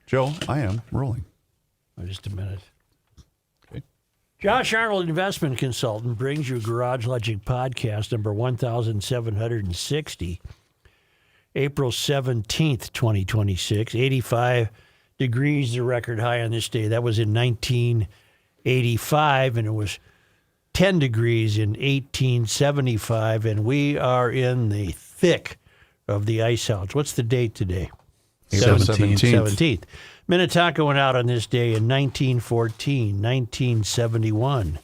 Joe, I am rolling. Just a minute. Okay. Josh Arnold, investment consultant, brings you Garage Logic podcast number 1760, April 17th, 2026. 85 degrees, the record high on this day. That was in 1985, and it was 10 degrees in 1875, and we are in the thick of the ice outs. What's the date today? April 17th. 17th. Minnetonka went out on this day in 1914, 1971,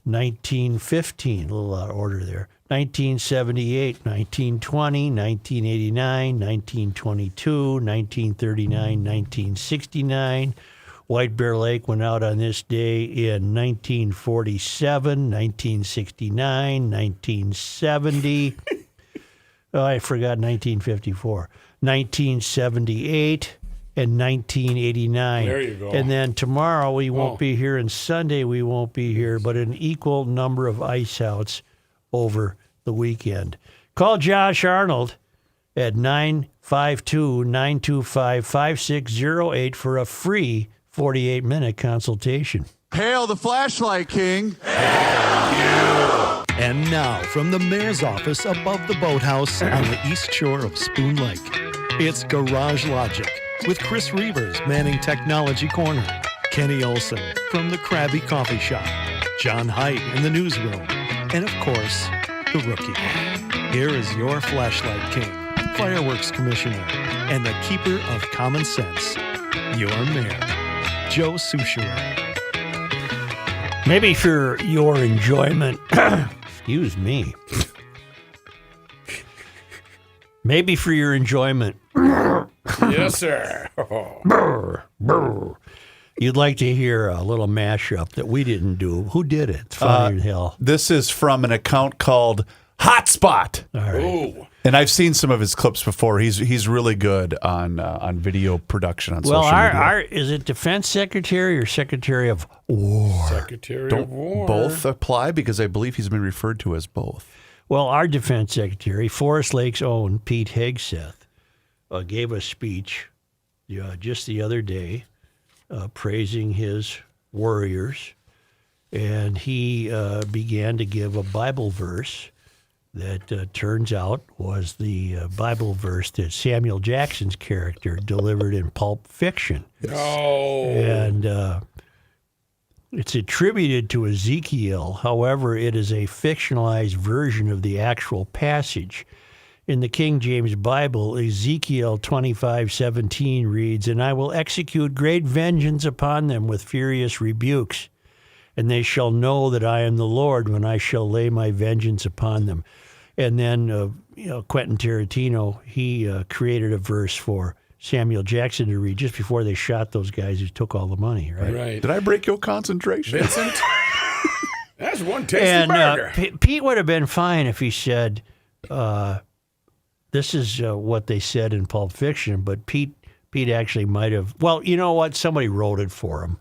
1915, a little out of order there, 1978, 1920, 1989, 1922, 1939, 1969. White Bear Lake went out on this day in 1947, 1969, 1970. Oh, I forgot 1954. 1978 and 1989. There you go. And then tomorrow we won't be here, and Sunday we won't be here, but an equal number of ice outs over the weekend. Call Josh Arnold at 952-925-5608 for a free 48-minute consultation. Hail the flashlight king. And now, from the mayor's office above the boathouse on the east shore of Spoon Lake, it's Garage Logic with Chris Reavers manning Technology Corner, Kenny Olson from the Krabby Coffee Shop, John Haidt in the newsroom, and of course, the Rookie. Here is your flashlight king, fireworks commissioner, and the keeper of common sense, your mayor, Joe Soucheray. Maybe for your enjoyment, excuse me. Maybe for your enjoyment, Yes, sir. you'd like to hear a little mashup that we didn't do. Who did it? It's funny as hell. This is from an account called Hotspot. All right. Ooh. And I've seen some of his clips before. He's really good on video production on social media. Is it Defense Secretary or Secretary of War? Secretary of War. Both apply because I believe he's been referred to as both. Well, our Defense Secretary, Forest Lake's own Pete Hegseth, gave a speech just the other day praising his warriors, and he began to give a Bible verse that turns out was the Bible verse that Samuel Jackson's character delivered in Pulp Fiction. Oh. And it's attributed to Ezekiel. However, it is a fictionalized version of the actual passage. In the King James Bible, Ezekiel 25:17 reads, "And I will execute great vengeance upon them with furious rebukes, and they shall know that I am the Lord when I shall lay my vengeance upon them." And then, Quentin Tarantino, he created a verse for Samuel Jackson to read just before they shot those guys who took all the money, right? Right. Did I break your concentration? Vincent? That's one tasty burger. Pete would have been fine if he said, this is what they said in Pulp Fiction, but Pete actually might have, well, you know what? Somebody wrote it for him,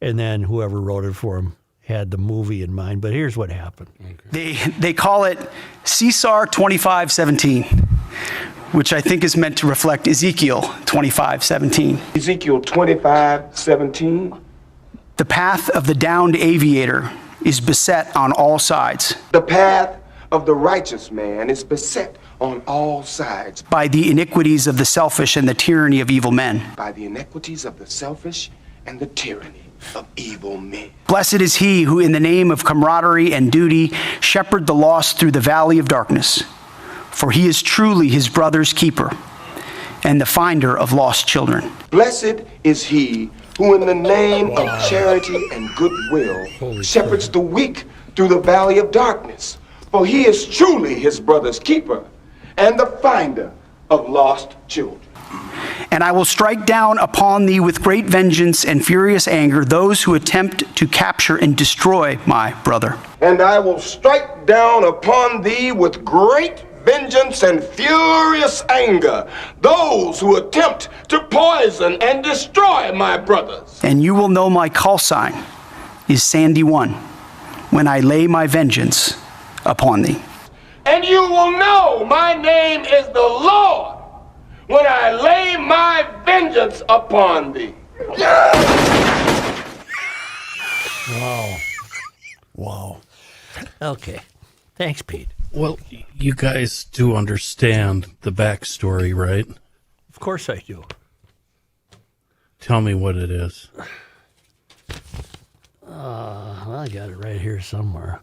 and then whoever wrote it for him had the movie in mind, but here's what happened. They call it Caesar 25:17, which I think is meant to reflect Ezekiel 25:17. Ezekiel 25:17. The path of the downed aviator is beset on all sides The path of the righteous man is beset on all sides by the iniquities of the selfish and the tyranny of evil men. by the iniquities of the selfish and the tyranny of evil men. Blessed is he who in the name of camaraderie and duty shepherd the lost through the valley of darkness, for he is truly his brother's keeper and the finder of lost children. Blessed is he who in the name of charity and goodwill shepherds the weak through the valley of darkness, for he is truly his brother's keeper and the finder of lost children. And I will strike down upon thee with great vengeance and furious anger those who attempt to capture and destroy my brother. And I will strike down upon thee with great vengeance and furious anger those who attempt to poison and destroy my brothers. And you will know my call sign is Sandy 1 when I lay my vengeance upon thee. And you will know my name is the Lord when I lay my vengeance upon thee. Wow. Okay. Thanks, Pete. Well, you guys do understand the backstory, right? Of course I do. Tell me what it is. I got it right here somewhere.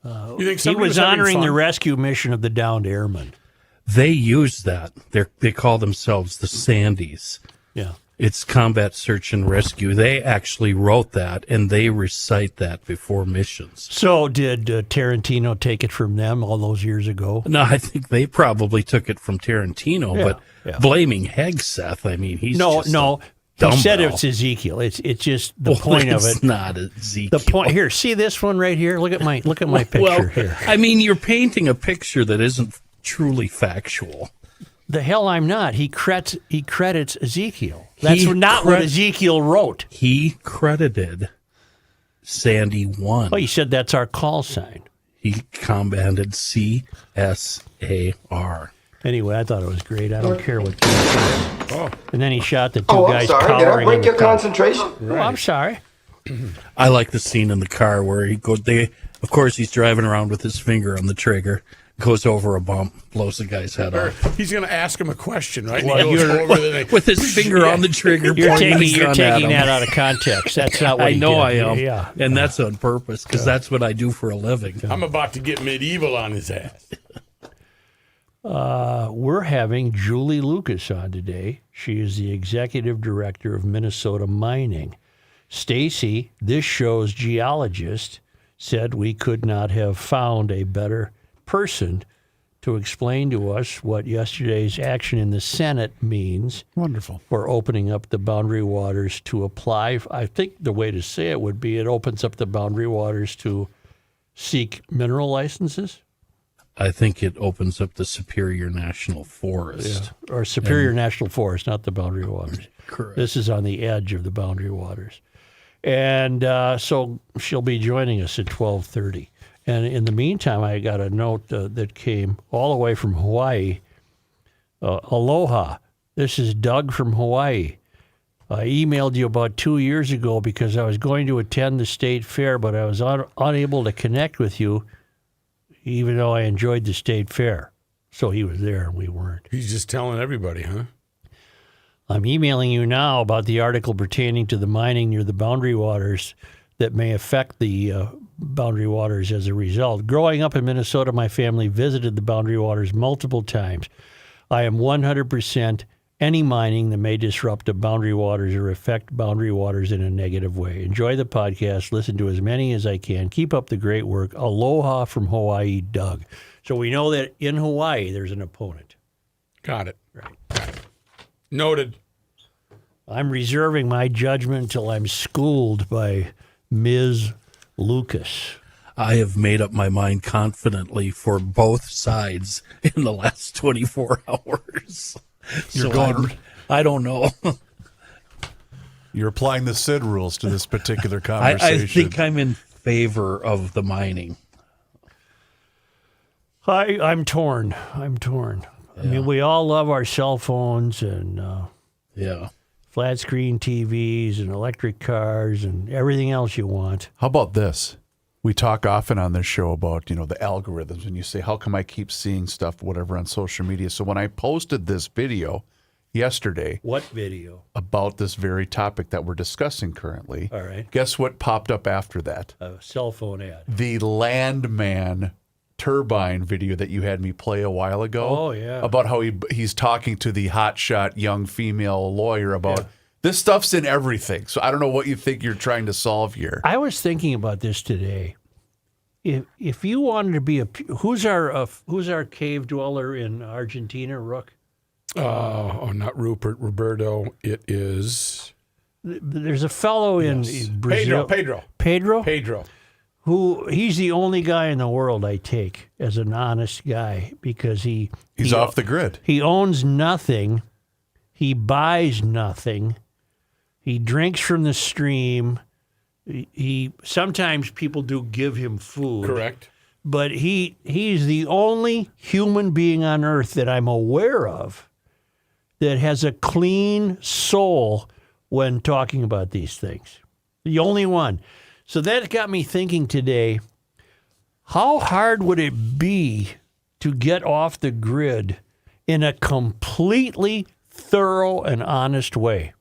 You think He somebody was having honoring fun? the rescue mission of the downed airmen. They use that. They call themselves the Sandies. Yeah. It's combat search and rescue. They actually wrote that, and they recite that before missions. So did Tarantino take it from them all those years ago? No, I think they probably took it from Tarantino, Yeah, but yeah. blaming Hegseth, I mean, he's No. just He dumbbell. said it's Ezekiel. It's just the Well, point of it's it. not Ezekiel. The point here. See this one right here. Look at my picture Well, here. I mean, you're painting a picture that isn't truly factual. The hell I'm not. He credits Ezekiel. That's He not what Ezekiel wrote. He credited Sandy 1. Well, he said that's our call sign. He combated CSAR. Anyway, I thought it was great. I don't care what you say. Oh. And then he shot the two Oh, I'm guys sorry. Did I cowering break in your the car. concentration? Oh, I'm sorry. I like the scene in the car where of course, he's driving around with his finger on the trigger, goes over a bump, blows the guy's head Or off. he's going to ask him a question, right? Well, And he goes you're- over the thing. With his finger on the trigger, You're pointing the taking gun at that him. out of context. That's not what I he know did. I am. Yeah. And that's on purpose, because that's what I do for a living. I'm about to get medieval on his ass. We're having Julie Lucas on today. She is the executive director of Minnesota Mining. Stacy, this show's geologist, said we could not have found a better person to explain to us what yesterday's action in the Senate means Wonderful. for opening up the boundary waters to apply. I think the way to say it would be it opens up the boundary waters to seek mineral licenses. I think it opens up the Superior National Forest. Or Superior National Forest, not the boundary waters. Correct. This is on the edge of the boundary waters. And so she'll be joining us at 12:30. And in the meantime, I got a note that came all the way from Hawaii. Aloha. This is Doug from Hawaii. I emailed you about 2 years ago because I was going to attend the state fair, but I was unable to connect with you, even though I enjoyed the state fair. So he was there and we weren't. He's just telling everybody, huh? I'm emailing you now about the article pertaining to the mining near the boundary waters that may affect the boundary waters as a result. Growing up in Minnesota, my family visited the boundary waters multiple times. I am 100% any mining that may disrupt the boundary waters or affect boundary waters in a negative way. Enjoy the podcast. Listen to as many as I can. Keep up the great work. Aloha from Hawaii, Doug. So we know that in Hawaii there's an opponent. Got it. Right. Noted. I'm reserving my judgment until I'm schooled by Ms. Lucas. I have made up my mind confidently for both sides in the last 24 hours. I don't know. You're applying the Sid rules to this particular I conversation. think I'm in favor of the mining. I'm torn. I mean, we all love our cell phones and Yeah. flat screen TVs and electric cars and everything else you want. How about this? We talk often on this show about, the algorithms, and you say, how come I keep seeing stuff, whatever, on social media? So when I posted this video yesterday What video? about this very topic that we're discussing currently, All right. guess what popped up after that? A cell phone ad. The Landman turbine video that you had me play a while ago. Oh, yeah. About how he's talking to the hotshot young female lawyer about this stuff's in everything. So I don't know what you think you're trying to solve here. I was thinking about this today. If you wanted to be who's our cave dweller in Argentina, Rook? Not Rupert, Roberto. It is There's a fellow in Brazil. Pedro. Who he's the only guy in the world I take as an honest guy because he's off the grid. He owns nothing. He buys nothing. He drinks from the stream. He sometimes people do give him food. Correct. But he's the only human being on earth that I'm aware of that has a clean soul when talking about these things. The only one. So that got me thinking today, how hard would it be to get off the grid in a completely thorough and honest way?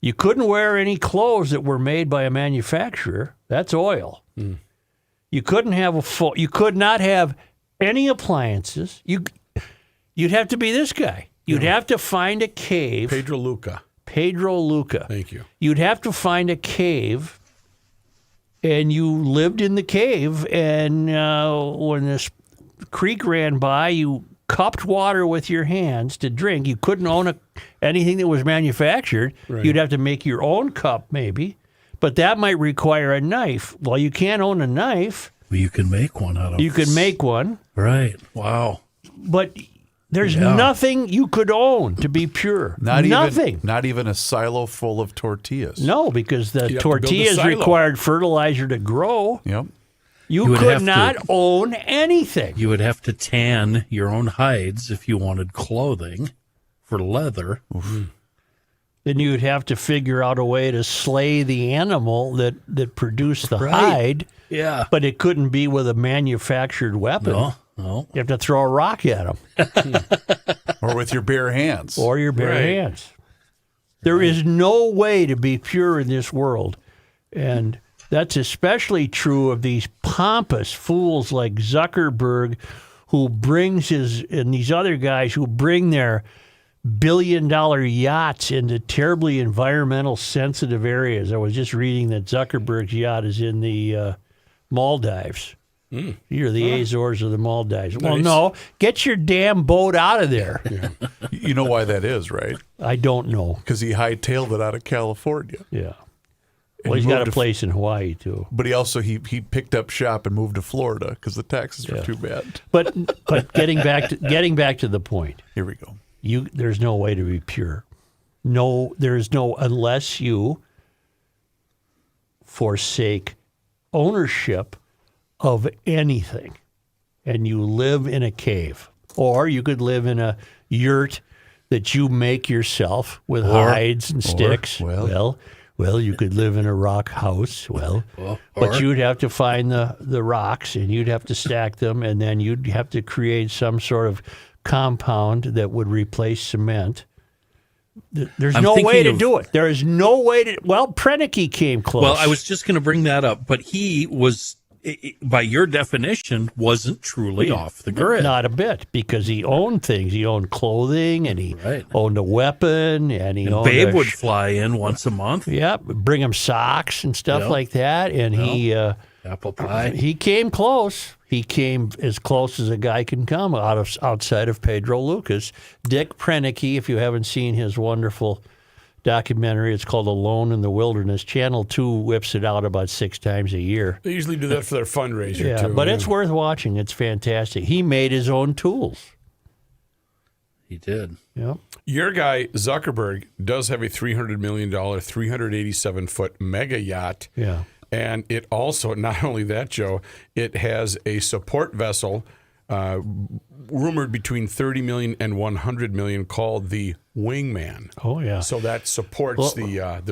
You couldn't wear any clothes that were made by a manufacturer. That's oil. You couldn't have you could not have any appliances. You'd have to be this guy. You'd have to find a cave. Pedro Luca. Thank you. You'd have to find a cave, and you lived in the cave, and when this creek ran by, you cupped water with your hands to drink. You couldn't own anything that was manufactured. Right. You'd have to make your own cup, maybe, but that might require a knife. Well, you can't own a knife. Well, you can make one out of You can make one. Right. Wow. But there's nothing you could own to be pure. Nothing. Not even a silo full of tortillas. No, because the have to build a tortillas silo. required fertilizer to grow. Yep. You would could have not to- own anything. You would have to tan your own hides if you wanted clothing for leather. Then you'd have to figure out a way to slay the animal that produced the Right. hide, Yeah. but it couldn't be with a manufactured weapon. No. You have to throw a rock at them Or with your bare hands. or your bare Right. hands. There is no way to be pure in this world. And that's especially true of these pompous fools like Zuckerberg, who brings and these other guys who bring their billion-dollar yachts into terribly environmental sensitive areas. I was just reading that Zuckerberg's yacht is in the Maldives. You're the Azores or the Maldives. Well, Nice. no, get your damn boat out of there. You know why that is, right? I don't know. Because he hightailed it out of California. Yeah. And Well, he's he got moved a to- place in Hawaii too. But he picked up shop and moved to Florida because the taxes were too bad. But getting back to the point. Here we go. There's no way to be pure. No, there's no, unless you forsake ownership of anything and you live in a cave. Or you could live in a yurt that you make yourself with hides and sticks. well- Well, you could live in a rock house. But you'd have to find the rocks and you'd have to stack them, and then you'd have to create some sort of compound that would replace cement. There's I'm no way thinking to of- do it. There is no way to. Well, Prenicky came close. Well, I was just going to bring that up, but he was, by your definition, wasn't truly off the grid. Not a bit, because he owned things. He owned clothing, and he Right. owned a weapon, and he owned Babe a would fly in once a month. yeah, bring him socks and stuff Yep. like that. And Apple pie. he came close. He came as close as a guy can come outside of Pedro Lucas. Dick Prenicky, if you haven't seen his wonderful documentary, it's called Alone in the Wilderness. Channel 2 whips it out about 6 times a year. They usually do that for their fundraiser, Yeah, too. but it's worth watching. It's fantastic. He made his own tools. He did. Yep. Your guy, Zuckerberg, does have a $300 million, 387-foot mega yacht. Yeah. And it also, not only that, Joe, it has a support vessel rumored between 30 million and 100 million called the Wingman. Oh, yeah. So that supports the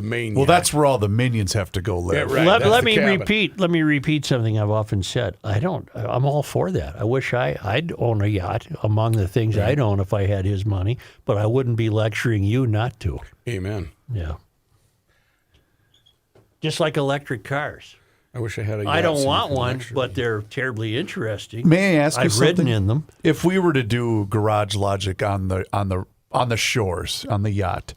main Well, yacht. that's where all the minions have to go live. Yeah, right. Let That's me the cabin. repeat. Let me repeat something I've often said. I'm all for that. I wish I'd own a yacht among the things I'd own if I had his money, but I wouldn't be lecturing you not to. Amen. Yeah. Just like electric cars. I wish I had a yacht. I don't so want you can one, lecture but me. they're terribly interesting. May I ask you I've ridden something? in them. If we were to do garage logic on the shores on the yacht,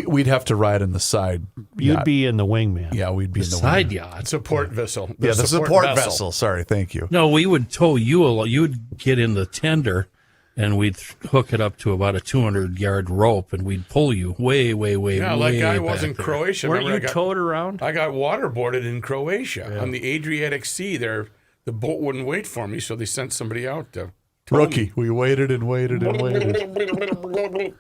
we'd have to ride in the side. You'd yacht. be in the Wingman. Yeah, we'd be in the Side wing. yacht. Support vessel. Yeah, the support vessel. Sorry, thank you. No, we would tow you. You would get in the tender, and we'd hook it up to about a 200-yard rope, and we'd pull you way, way, way, Yeah, way like I back was in there. Croatia. Weren't Remember you towed around? I got waterboarded in Croatia on the Adriatic Sea. There, the boat wouldn't wait for me, so they sent somebody out to tow Rookie, we waited and waited and waited. me.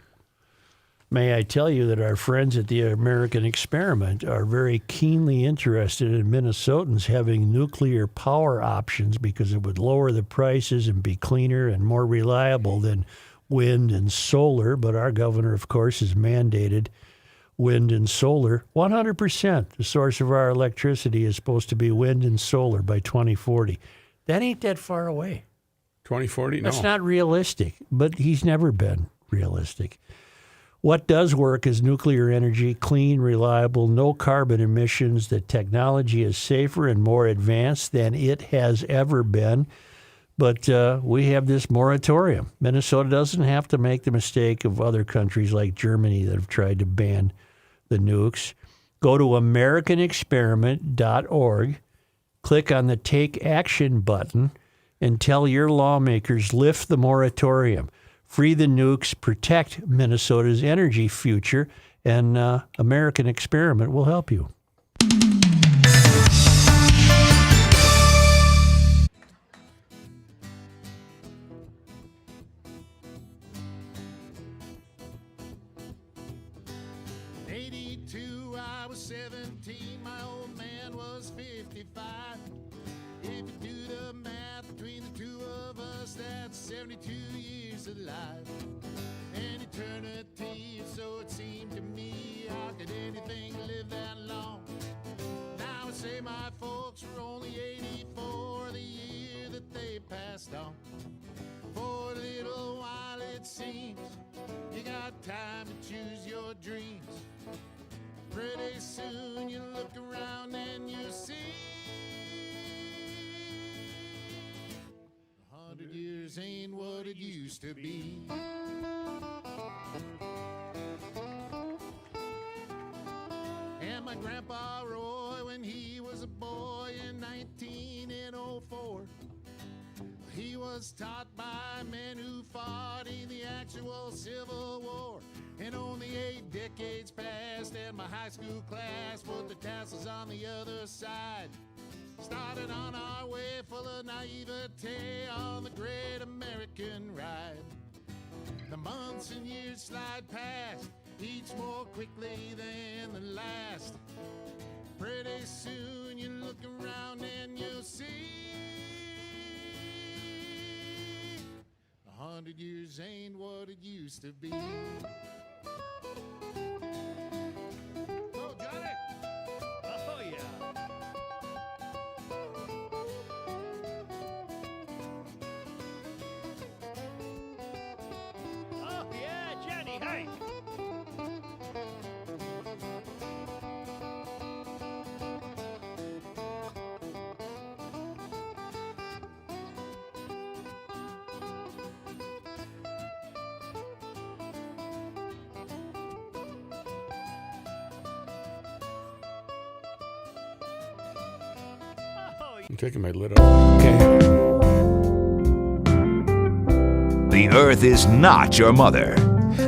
May I tell you that our friends at the American Experiment are very keenly interested in Minnesotans having nuclear power options because it would lower the prices and be cleaner and more reliable than wind and solar, but our governor, of course, has mandated wind and solar. 100%. The source of our electricity is supposed to be wind and solar by 2040. That ain't that far away. 2040? No. That's not realistic, but he's never been realistic. What does work is nuclear energy, clean, reliable, no carbon emissions. The technology is safer and more advanced than it has ever been. But we have this moratorium. Minnesota doesn't have to make the mistake of other countries like Germany that have tried to ban the nukes. Go to AmericanExperiment.org, click on the Take Action button, and tell your lawmakers lift the moratorium. Free the nukes, protect Minnesota's energy future, and American Experiment will help you. I was 17, my old man was 55. If you do the math between the two of us, that's 72 years alive. An eternity, so it seemed to me. How could anything live that long? Now I say my folks were only 84 the year that they passed on. For a little while it seems you got time to choose your dreams. Pretty soon you look around and you see 100 years ain't what it used to be. And my grandpa Roy, when he was a boy in 1904, he was taught by men who fought in the actual Civil War. And only 8 decades passed, and my high school class put the tassels on the other side. Started on our way full of naivete on the great American ride. The months and years slide past, each more quickly than the last. Pretty soon you look around and you'll see 100 years ain't what it used to be. Oh, Johnny! Oh, yeah. Oh, yeah, Johnny, hey! I'm taking my lid off. The Earth is not your mother.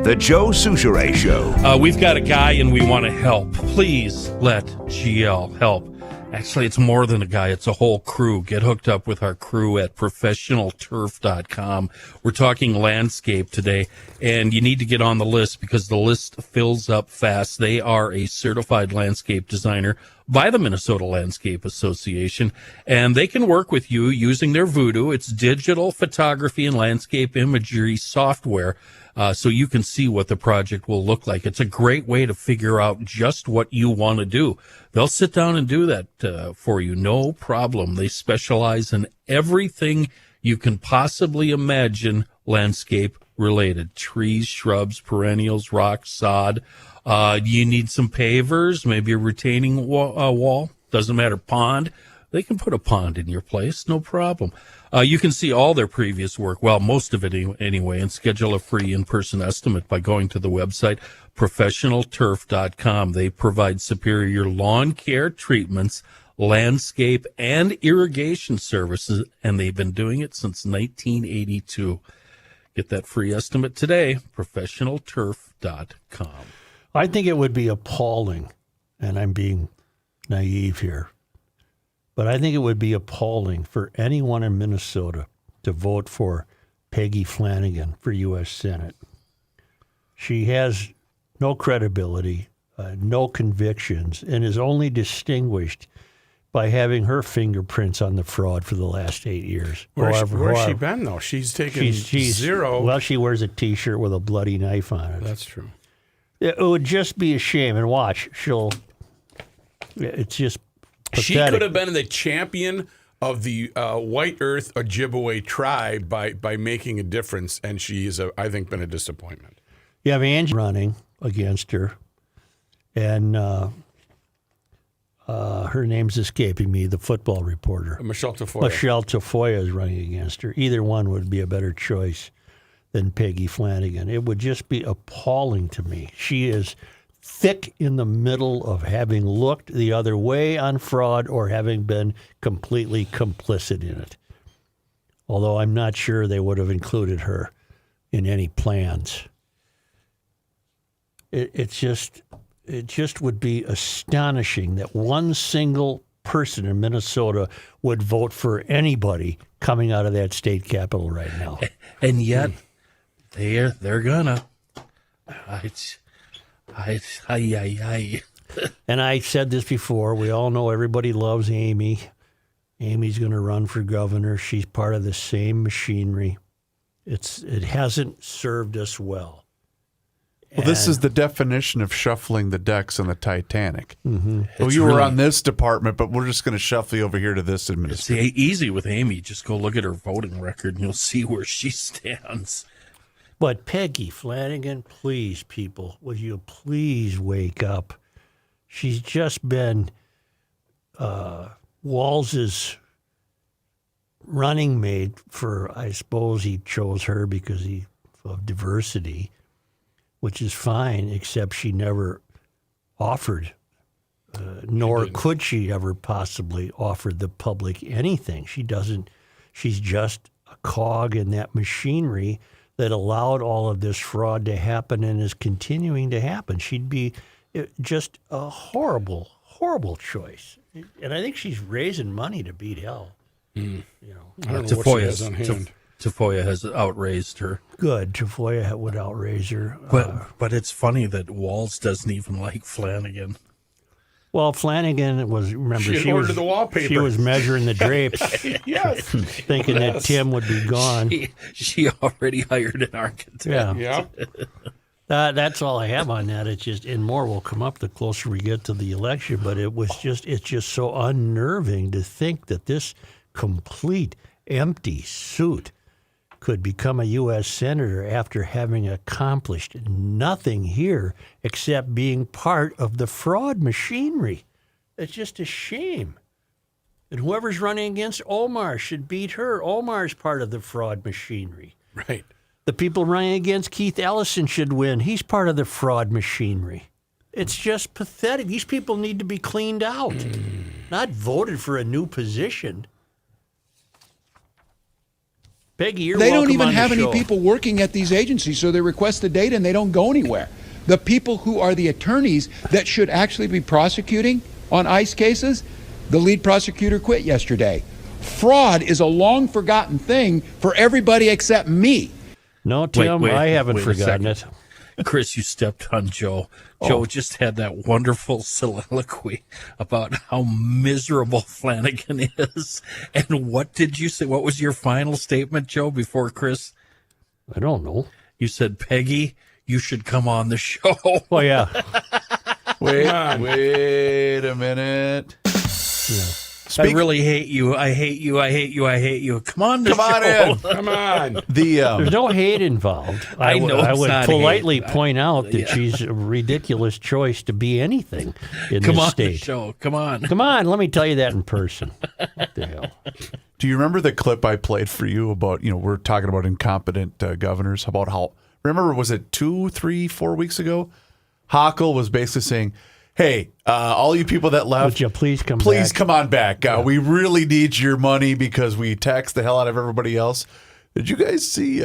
The Joe Souchere Show. We've got a guy and we want to help. Please let GL help. Actually, it's more than a guy. It's a whole crew. Get hooked up with our crew at professionalturf.com. We're talking landscape today, and you need to get on the list because the list fills up fast. They are a certified landscape designer by the Minnesota Landscape Association, and they can work with you using their Voodoo. It's digital photography and landscape imagery software, so you can see what the project will look like. It's a great way to figure out just what you want to do. They'll sit down and do that for you, no problem. They specialize in everything you can possibly imagine landscape related. Trees, shrubs, perennials, rocks, sod. You need some pavers, maybe a retaining wall. Doesn't matter, pond. They can put a pond in your place, no problem. You can see all their previous work, well, most of it anyway, and schedule a free in-person estimate by going to the website professionalturf.com. They provide superior lawn care treatments, landscape, and irrigation services, and they've been doing it since 1982. Get that free estimate today, professionalturf.com. I think it would be appalling, and I'm being naive here, but I think it would be appalling for anyone in Minnesota to vote for Peggy Flannagan for U.S. Senate. She has no credibility, no convictions, and is only distinguished by having her fingerprints on the fraud for the last 8 years. Where's she been, though? She's taken zero. Well, she wears a T-shirt with a bloody knife on it. That's true. It would just be a shame. And watch, it's just pathetic. She could have been the champion of the White Earth Ojibwe tribe by making a difference, and she is, I think, been a disappointment. You have Angie running against her, and her name's escaping me, the football reporter. Michelle Tafoya. Michelle Tafoya is running against her. Either one would be a better choice than Peggy Flannagan. It would just be appalling to me. She is thick in the middle of having looked the other way on fraud or having been completely complicit in it. Although I'm not sure they would have included her in any plans. It just would be astonishing that one single person in Minnesota would vote for anybody coming out of that state capitol right now. And yet, they're gonna. And I said this before. We all know everybody loves Amy. Amy's going to run for governor. She's part of the same machinery. It hasn't served us well. Well, this is the definition of shuffling the decks on the Titanic. Mm-hmm. Well, you were on this department, but we're just going to shuffle you over here to this It's administration. easy with Amy. Just go look at her voting record, and you'll see where she stands. But Peggy Flannagan, please, people, would you please wake up? She's just been Walls's running mate for, I suppose he chose her because of diversity, which is fine, except she never offered, nor could she ever possibly offer the public anything. She doesn't. She's just a cog in that machinery that allowed all of this fraud to happen and is continuing to happen. She'd be just a horrible, horrible choice. And I think she's raising money to beat hell. You know, I don't know what she has on hand. Tafoya has outraised her. Good. Tafoya would outraise her. But it's funny that Walls doesn't even like Flannagan. Well, Flannagan was, remember, She ordered the wallpaper. She was measuring the drapes. Yes. Thinking that Tim would be gone. She already hired an architect. Yeah. That's all I have on that. It's just, and more will come up the closer we get to the election. But it's just so unnerving to think that this complete empty suit could become a U.S. Senator after having accomplished nothing here except being part of the fraud machinery. It's just a shame. And whoever's running against Omar should beat her. Omar's part of the fraud machinery. Right. The people running against Keith Ellison should win. He's part of the fraud machinery. It's just pathetic. These people need to be cleaned out, not voted for a new position. Peggy, you're They welcome don't even on the have any show. people working at these agencies, so they request the data and they don't go anywhere. The people who are the attorneys that should actually be prosecuting on ICE cases, the lead prosecutor quit yesterday. Fraud is a long forgotten thing for everybody except me. No, Tim, I haven't forgotten it. Chris, you stepped on Joe. Joe just had that wonderful soliloquy about how miserable Flannagan is. And what did you say? What was your final statement, Joe, before Chris? I don't know. You said, Peggy, you should come on the show. Oh, yeah. Wait a minute. I really hate you. I hate you. I hate you. I hate you. Come on the Come on show. in. Come on. There's no hate involved. I know I it's would not politely hate. point out that she's a ridiculous choice to be anything in Come this on state. the show. Come on. Come on, let me tell you that in person. What the hell? Do you remember the clip I played for you about, we're talking about incompetent governors, about how, remember, was it 2, 3, 4 weeks ago? Hochul was basically saying, hey, all you people that left, Would you please come please back? come on back. We really need your money because we taxed the hell out of everybody else. Did you guys see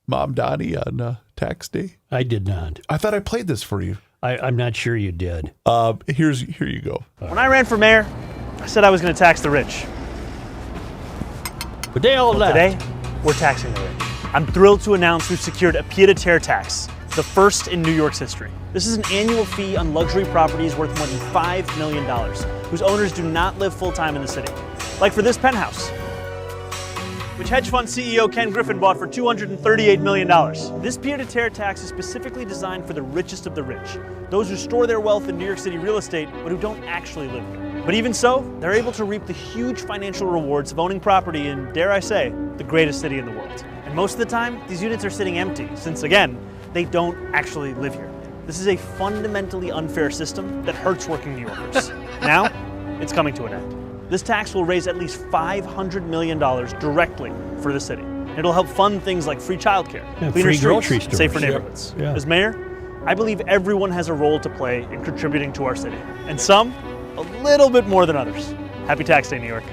Mom Donnie on tax day? I did not. I thought I played this for you. I'm not sure you did. Here you go. When I ran for mayor, I said I was going to tax the rich. But they all left. Today, we're taxing the rich. I'm thrilled to announce we've secured a pied-à-terre tax, the first in New York's history. This is an annual fee on luxury properties worth more than $5 million. whose owners do not live full-time in the city. Like for this penthouse, which hedge fund CEO Ken Griffin bought for $238 million. This pied-à-terre tax is specifically designed for the richest of the rich, those who store their wealth in New York City real estate but who don't actually live here. But even so, they're able to reap the huge financial rewards of owning property in, dare I say, the greatest city in the world. And most of the time, these units are sitting empty, since again, they don't actually live here. This is a fundamentally unfair system that hurts working New Yorkers. Now, it's coming to an end. This tax will raise at least $500 million directly for the city. It'll help fund things like free childcare, cleaner free grocery streets, stores. safer neighborhoods. Yeah. As mayor, I believe everyone has a role to play in contributing to our city, and some a little bit more than others. Happy Tax Day, New York.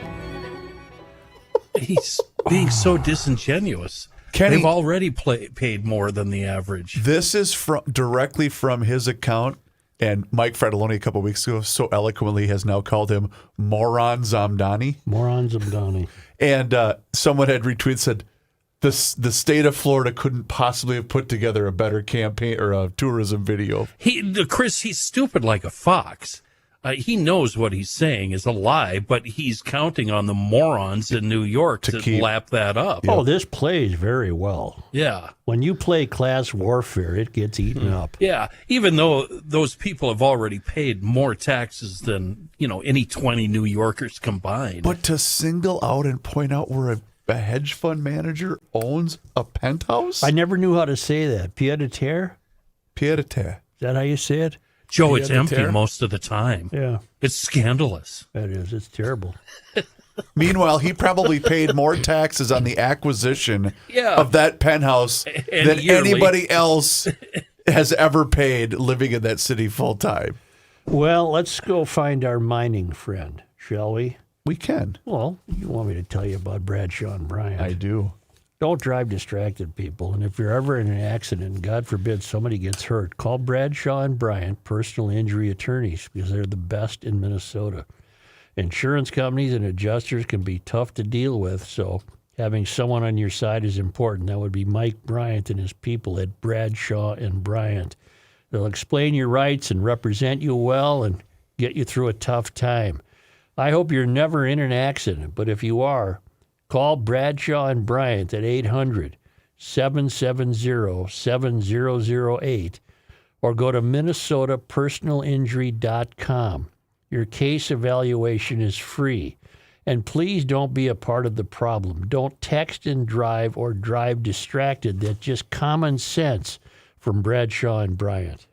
He's being so disingenuous. Kenny- They've already paid more than the average. This is directly from his account, and Mike Fratelloni a couple of weeks ago so eloquently has now called him Moron Zamdani. Moron Zamdani. And someone had retweeted, said, the state of Florida couldn't possibly have put together a better campaign or a tourism video. Chris, he's stupid like a fox. He knows what he's saying is a lie, but he's counting on the morons in New York to lap that up. Oh, this plays very well. Yeah. When you play class warfare, it gets eaten up. Yeah, even though those people have already paid more taxes than, any 20 New Yorkers combined. But to single out and point out where a hedge fund manager owns a penthouse? I never knew how to say that. Pied-à-terre? Pied-à-terre. Is that how you say it? Joe, it's empty most of the time. Yeah. It's scandalous. That is. It's terrible. Meanwhile, he probably paid more taxes on the acquisition of that penthouse than yearly. anybody else has ever paid living in that city full time. Well, let's go find our mining friend, shall we? We can. Well, you want me to tell you about Bradshaw and Bryant. I do. Don't drive distracted, people. And if you're ever in an accident, and God forbid somebody gets hurt, call Bradshaw and Bryant, personal injury attorneys, because they're the best in Minnesota. Insurance companies and adjusters can be tough to deal with, so having someone on your side is important. That would be Mike Bryant and his people at Bradshaw and Bryant. They'll explain your rights and represent you well and get you through a tough time. I hope you're never in an accident, but if you are, call Bradshaw and Bryant at 800-770-7008 or go to minnesotapersonalinjury.com. Your case evaluation is free. And please don't be a part of the problem. Don't text and drive or drive distracted. That's just common sense from Bradshaw and Bryant.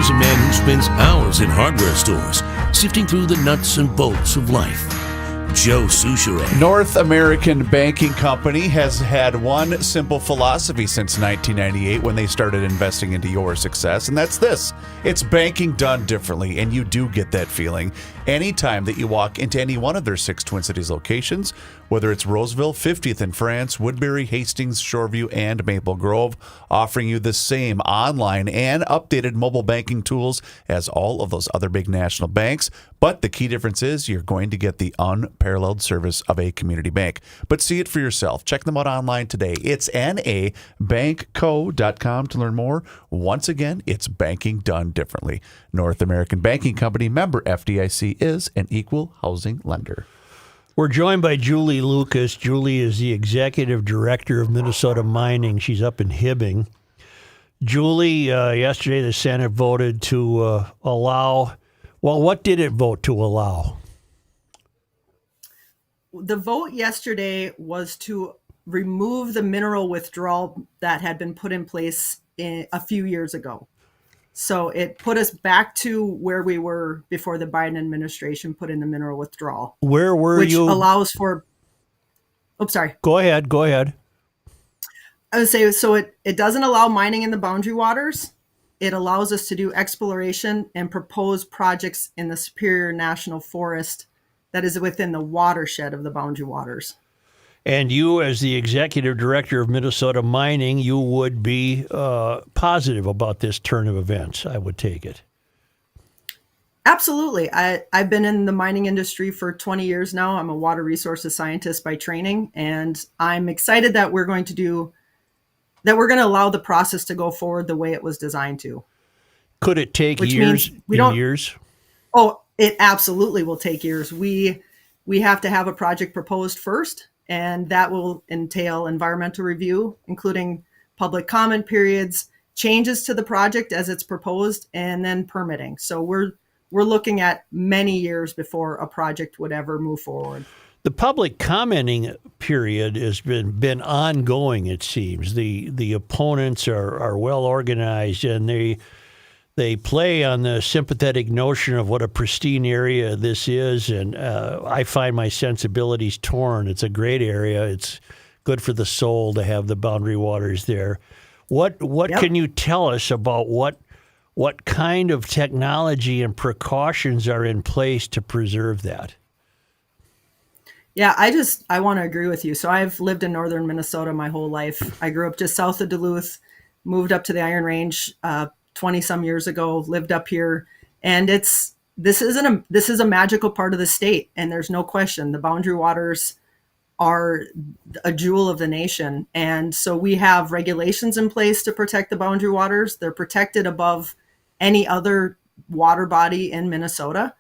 Here's a man who spends hours in hardware stores, sifting through the nuts and bolts of life. Joe Souchere. North American Banking Company has had one simple philosophy since 1998 when they started investing into your success, and that's this. It's banking done differently, and you do get that feeling anytime that you walk into any one of their 6 Twin Cities locations, whether it's Roseville, 50th in France, Woodbury, Hastings, Shoreview, and Maple Grove, offering you the same online and updated mobile banking tools as all of those other big national banks. But the key difference is you're going to get the unparalleled service of a community bank. But see it for yourself. Check them out online today. It's nabankco.com to learn more. Once again, it's banking done differently. North American Banking Company, member FDIC, is an equal housing lender. We're joined by Julie Lucas. Julie is the executive director of Minnesota Mining. She's up in Hibbing. Julie, yesterday the Senate voted to allow, well, what did it vote to allow? The vote yesterday was to remove the mineral withdrawal that had been put in place a few years ago. So it put us back to where we were before the Biden administration put in the mineral withdrawal. Where were which you? Which allows for... Oops, sorry. Go ahead. I would say, so it doesn't allow mining in the boundary waters. It allows us to do exploration and propose projects in the Superior National Forest that is within the watershed of the boundary waters. And you, as the executive director of Minnesota Mining, you would be positive about this turn of events, I would take it. Absolutely. I've been in the mining industry for 20 years now. I'm a water resources scientist by training, and I'm excited that we're going to allow the process to go forward the way it was designed to. Could it take years? Years? Oh, it absolutely will take years. We have to have a project proposed first, and that will entail environmental review, including public comment periods, changes to the project as it's proposed, and then permitting. So we're looking at many years before a project would ever move forward. The public commenting period has been ongoing, it seems. The opponents are well organized, and they play on the sympathetic notion of what a pristine area this is, and I find my sensibilities torn. It's a great area. It's good for the soul to have the boundary waters there. What Yep. Can you tell us about what kind of technology and precautions are in place to preserve that? Yeah, I want to agree with you. So I've lived in northern Minnesota my whole life. I grew up just south of Duluth, moved up to the Iron Range 20 some years ago, lived up here, and this is a magical part of the state, and there's no question the boundary waters are a jewel of the nation. And so we have regulations in place to protect the boundary waters. They're protected above any other water body in Minnesota,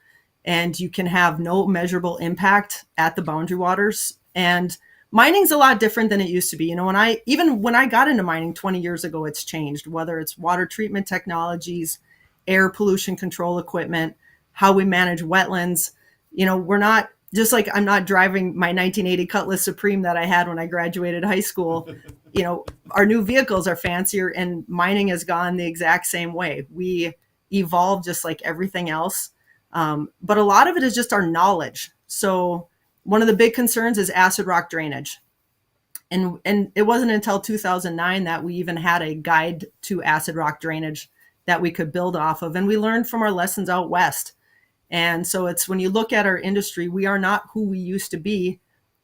and you can have no measurable impact at the boundary waters. And mining's a lot different than it used to be. You know, when I got into mining 20 years ago, it's changed, whether it's water treatment technologies, air pollution control equipment, how we manage wetlands. You know, we're not, just like I'm not driving my 1980 Cutlass Supreme that I had when I graduated high school. You know, our new vehicles are fancier, and mining has gone the exact same way. We evolved just like everything else. But a lot of it is just our knowledge. So one of the big concerns is acid rock drainage. And it wasn't until 2009 that we even had a guide to acid rock drainage that we could build off of. And we learned from our lessons out west. And so it's when you look at our industry, we are not who we used to be.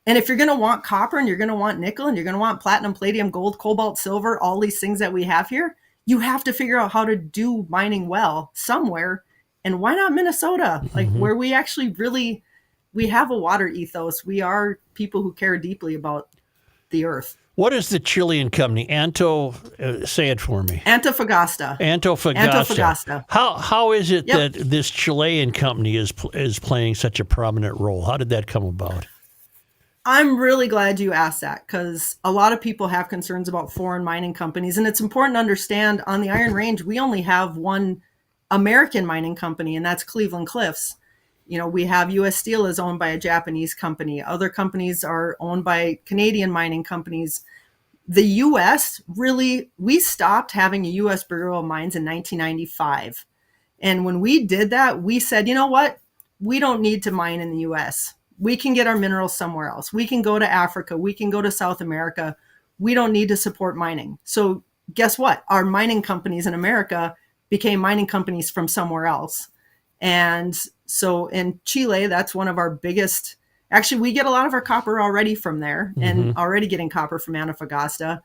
And if you're going to want copper, and you're going to want nickel, and you're going to want platinum, palladium, gold, cobalt, silver, all these things that we have here, you have to figure out how to do mining well somewhere. And why not Minnesota? Like where we actually really, we have a water ethos. We are people who care deeply about the earth. What is the Chilean company? Say it for me. Antofagasta. How is it that this Chilean company is playing such a prominent role? How did that come about? I'm really glad you asked that, because a lot of people have concerns about foreign mining companies. And it's important to understand on the Iron Range, we only have one American mining company, and that's Cleveland Cliffs. You know, we have U.S. Steel is owned by a Japanese company. Other companies are owned by Canadian mining companies. The U.S. really, we stopped having a U.S. Bureau of Mines in 1995. And when we did that, we said, you know what? We don't need to mine in the US. We can get our minerals somewhere else. We can go to Africa. We can go to South America. We don't need to support mining. So guess what? Our mining companies in America became mining companies from somewhere else. And so in Chile, that's one of our biggest, actually, we get a lot of our copper already from there and already getting copper from Antofagasta.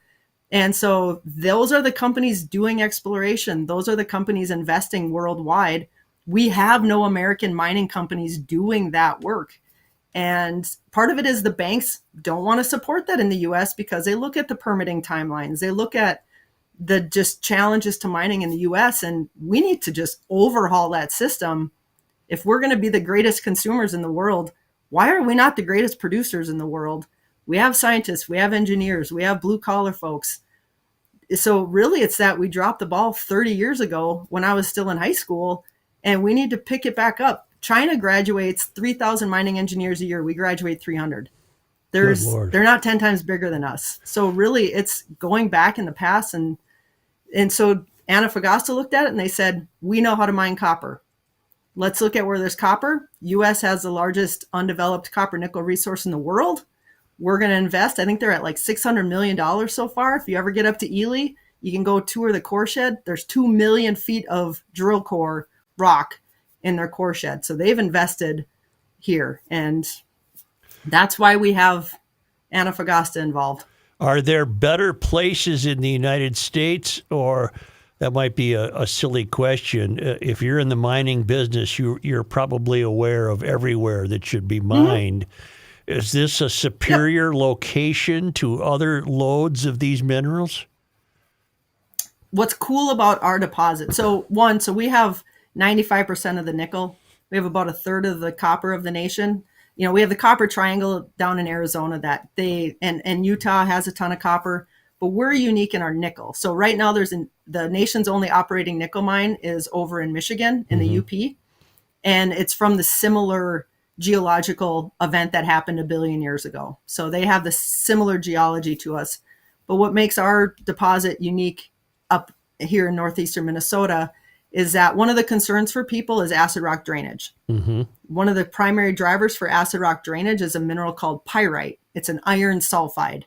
And so those are the companies doing exploration. Those are the companies investing worldwide. We have no American mining companies doing that work. And part of it is the banks don't want to support that in the US because they look at the permitting timelines. They look at the just challenges to mining in the US, and we need to just overhaul that system. If we're going to be the greatest consumers in the world, why are we not the greatest producers in the world? We have scientists, we have engineers, we have blue collar folks. So really it's that we dropped the ball 30 years ago when I was still in high school, and we need to pick it back up. China graduates 3,000 mining engineers a year. We graduate 300. They're not 10 times bigger than us. So really it's going back in the past. And so Antofagasta looked at it and they said, we know how to mine copper. Let's look at where there's copper. US has the largest undeveloped copper nickel resource in the world. We're going to invest. I think they're at like $600 million so far. If you ever get up to Ely, you can go tour the core shed. There's 2 million feet of drill core rock in their core shed. So they've invested here. And that's why we have Antofagasta involved. Are there better places in the United States, or that might be a silly question. If you're in the mining business, you're probably aware of everywhere that should be mined. Is this a superior location to other lodes of these minerals? What's cool about our deposit? So we have 95% of the nickel. We have about a third of the copper of the nation. You know, we have the copper triangle down in Arizona that and Utah has a ton of copper, but we're unique in our nickel. So right now the nation's only operating nickel mine is over in Michigan in the UP. And it's from the similar geological event that happened 1 billion years ago. So they have the similar geology to us. But what makes our deposit unique up here in northeastern Minnesota is that one of the concerns for people is acid rock drainage. One of the primary drivers for acid rock drainage is a mineral called pyrite. It's an iron sulfide.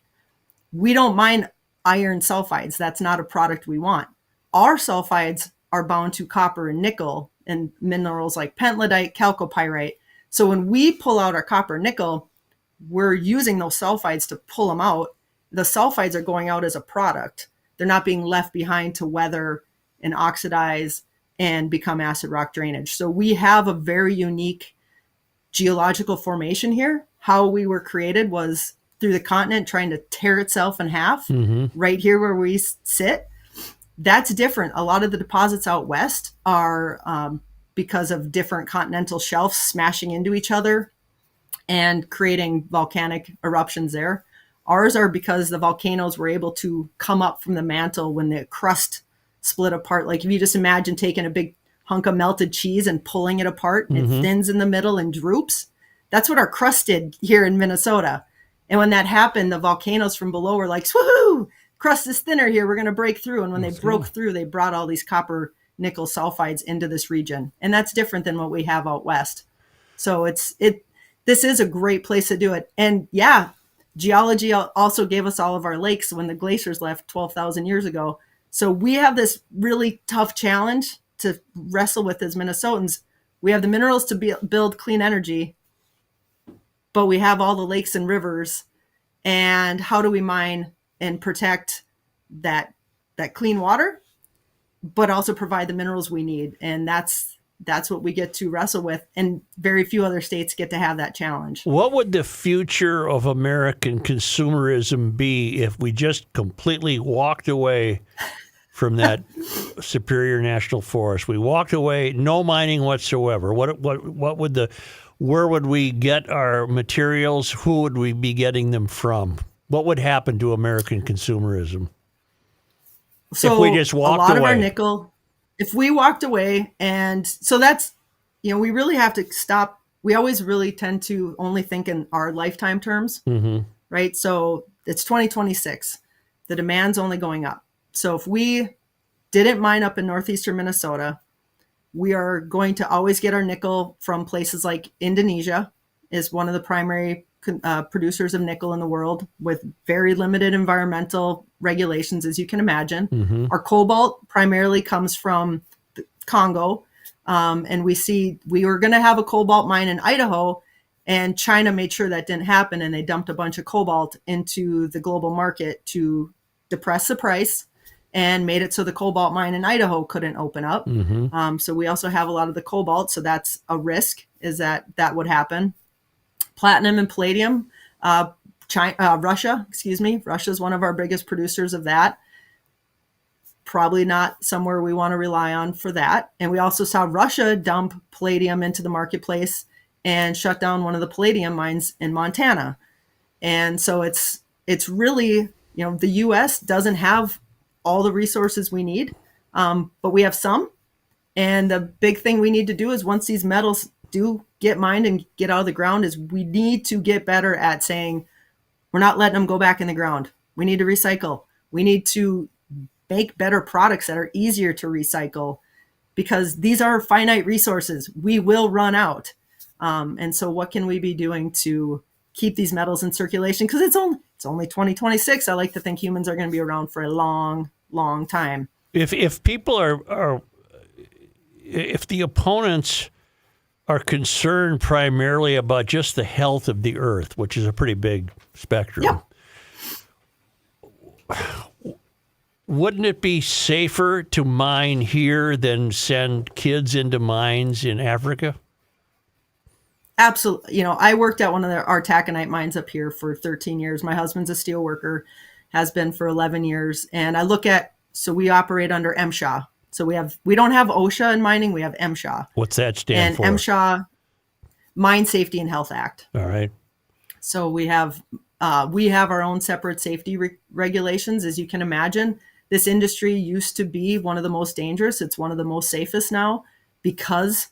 We don't mine iron sulfides. That's not a product we want. Our sulfides are bound to copper and nickel and minerals like pentlandite, chalcopyrite. So when we pull out our copper and nickel, we're using those sulfides to pull them out. The sulfides are going out as a product. They're not being left behind to weather and oxidize and become acid rock drainage. So we have a very unique geological formation here. How we were created was through the continent trying to tear itself in half, right here where we sit. That's different. A lot of the deposits out west are because of different continental shelves smashing into each other and creating volcanic eruptions there. Ours are because the volcanoes were able to come up from the mantle when the crust split apart. Like if you just imagine taking a big hunk of melted cheese and pulling it apart and it thins in the middle and droops. That's what our crust did here in Minnesota. And when that happened, the volcanoes from below were like, woohoo, crust is thinner here. We're going to break through. And when they broke through, they brought all these copper nickel sulfides into this region. And that's different than what we have out west. So this is a great place to do it. And yeah, geology also gave us all of our lakes when the glaciers left 12,000 years ago. So we have this really tough challenge to wrestle with as Minnesotans. We have the minerals to build clean energy, but we have all the lakes and rivers. And how do we mine and protect that clean water, but also provide the minerals we need? And that's what we get to wrestle with. And very few other states get to have that challenge. What would the future of American consumerism be if we just completely walked away from that superior national forest? We walked away, no mining whatsoever. Where would we get our materials? Who would we be getting them from? What would happen to American consumerism if we just walked away? A lot of our nickel, if we walked away, and so that's, we really have to stop. We always really tend to only think in our lifetime terms, right? So it's 2026. The demand's only going up. So if we didn't mine up in northeastern Minnesota, We are going to always get our nickel from places like Indonesia, is one of the primary producers of nickel in the world, with very limited environmental regulations, as you can imagine. Our cobalt primarily comes from Congo. And we were going to have a cobalt mine in Idaho, and China made sure that didn't happen. And they dumped a bunch of cobalt into the global market to depress the price and made it so the cobalt mine in Idaho couldn't open up. So we also have a lot of the cobalt. So that's a risk, is that would happen. Platinum and palladium, Russia is one of our biggest producers of that. Probably not somewhere we want to rely on for that. And we also saw Russia dump palladium into the marketplace and shut down one of the palladium mines in Montana. And so it's really, the U.S. doesn't have all the resources we need, but we have some. And the big thing we need to do is, once these metals do get mined and get out of the ground, is we need to get better at saying, we're not letting them go back in the ground. We need to recycle. We need to make better products that are easier to recycle, because these are finite resources. We will run out. And so what can we be doing to keep these metals in circulation? Because it's only 2026. I like to think humans are going to be around for a long, long time. If people are if the opponents are concerned primarily about just the health of the earth, which is a pretty big spectrum, wouldn't it be safer to mine here than send kids into mines in Africa? Absolutely. I worked at one of our taconite mines up here for 13 years. My husband's a steel worker, has been for 11 years. And I so we operate under MSHA. So we don't have OSHA in mining, we have MSHA. What's that stand for? And MSHA, Mine Safety and Health Act. All right. So we have our own separate safety regulations. As you can imagine, this industry used to be one of the most dangerous. It's one of the most safest now, because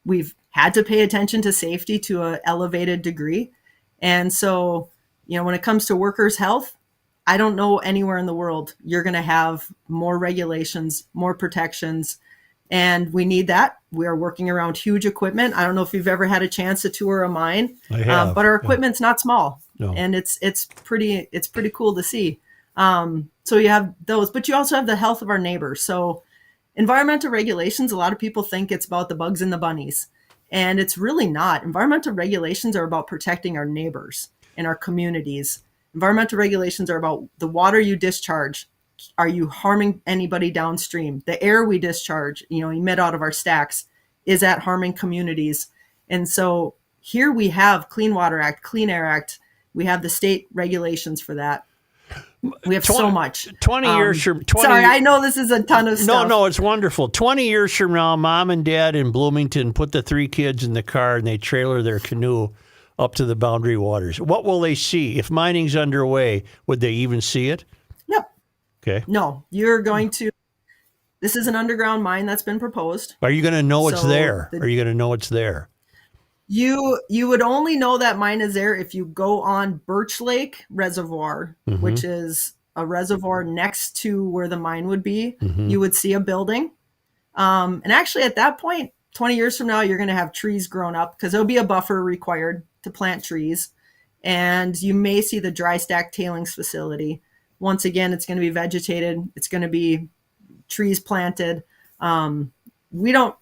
we've had to pay attention to safety to an elevated degree. And so, when it comes to workers' health, I don't know anywhere in the world you're going to have more regulations, more protections, and we need that. We are working around huge equipment. I don't know if you've ever had a chance to tour a mine, I have, but our equipment's not small, No. and it's pretty cool to see. So you have those, but you also have the health of our neighbors. So environmental regulations, a lot of people think it's about the bugs and the bunnies, and it's really not. Environmental regulations are about protecting our neighbors and our communities. Environmental regulations are about the water you discharge. Are you harming anybody downstream? The air we discharge, emit out of our stacks, is that harming communities? And so here we have Clean Water Act, Clean Air Act. We have the state regulations for that. We have so much. 20 years from... Sorry, I know this is a ton of stuff. No, it's wonderful. 20 years from now, Mom and Dad in Bloomington put the 3 kids in the car and they trailer their canoe up to the Boundary Waters. What will they see? If mining's underway, would they even see it? No. Okay. No, you're going to... This is an underground mine that's been proposed. Are you going to know it's there? Are you going to know it's there? You would only know that mine is there if you go on Birch Lake Reservoir, which is a reservoir next to where the mine would be. You would see a building. And actually at that point, 20 years from now, you're going to have trees grown up, because there'll be a buffer required to plant trees. And you may see the dry stack tailings facility. Once again, it's going to be vegetated. It's going to be trees planted. We don't,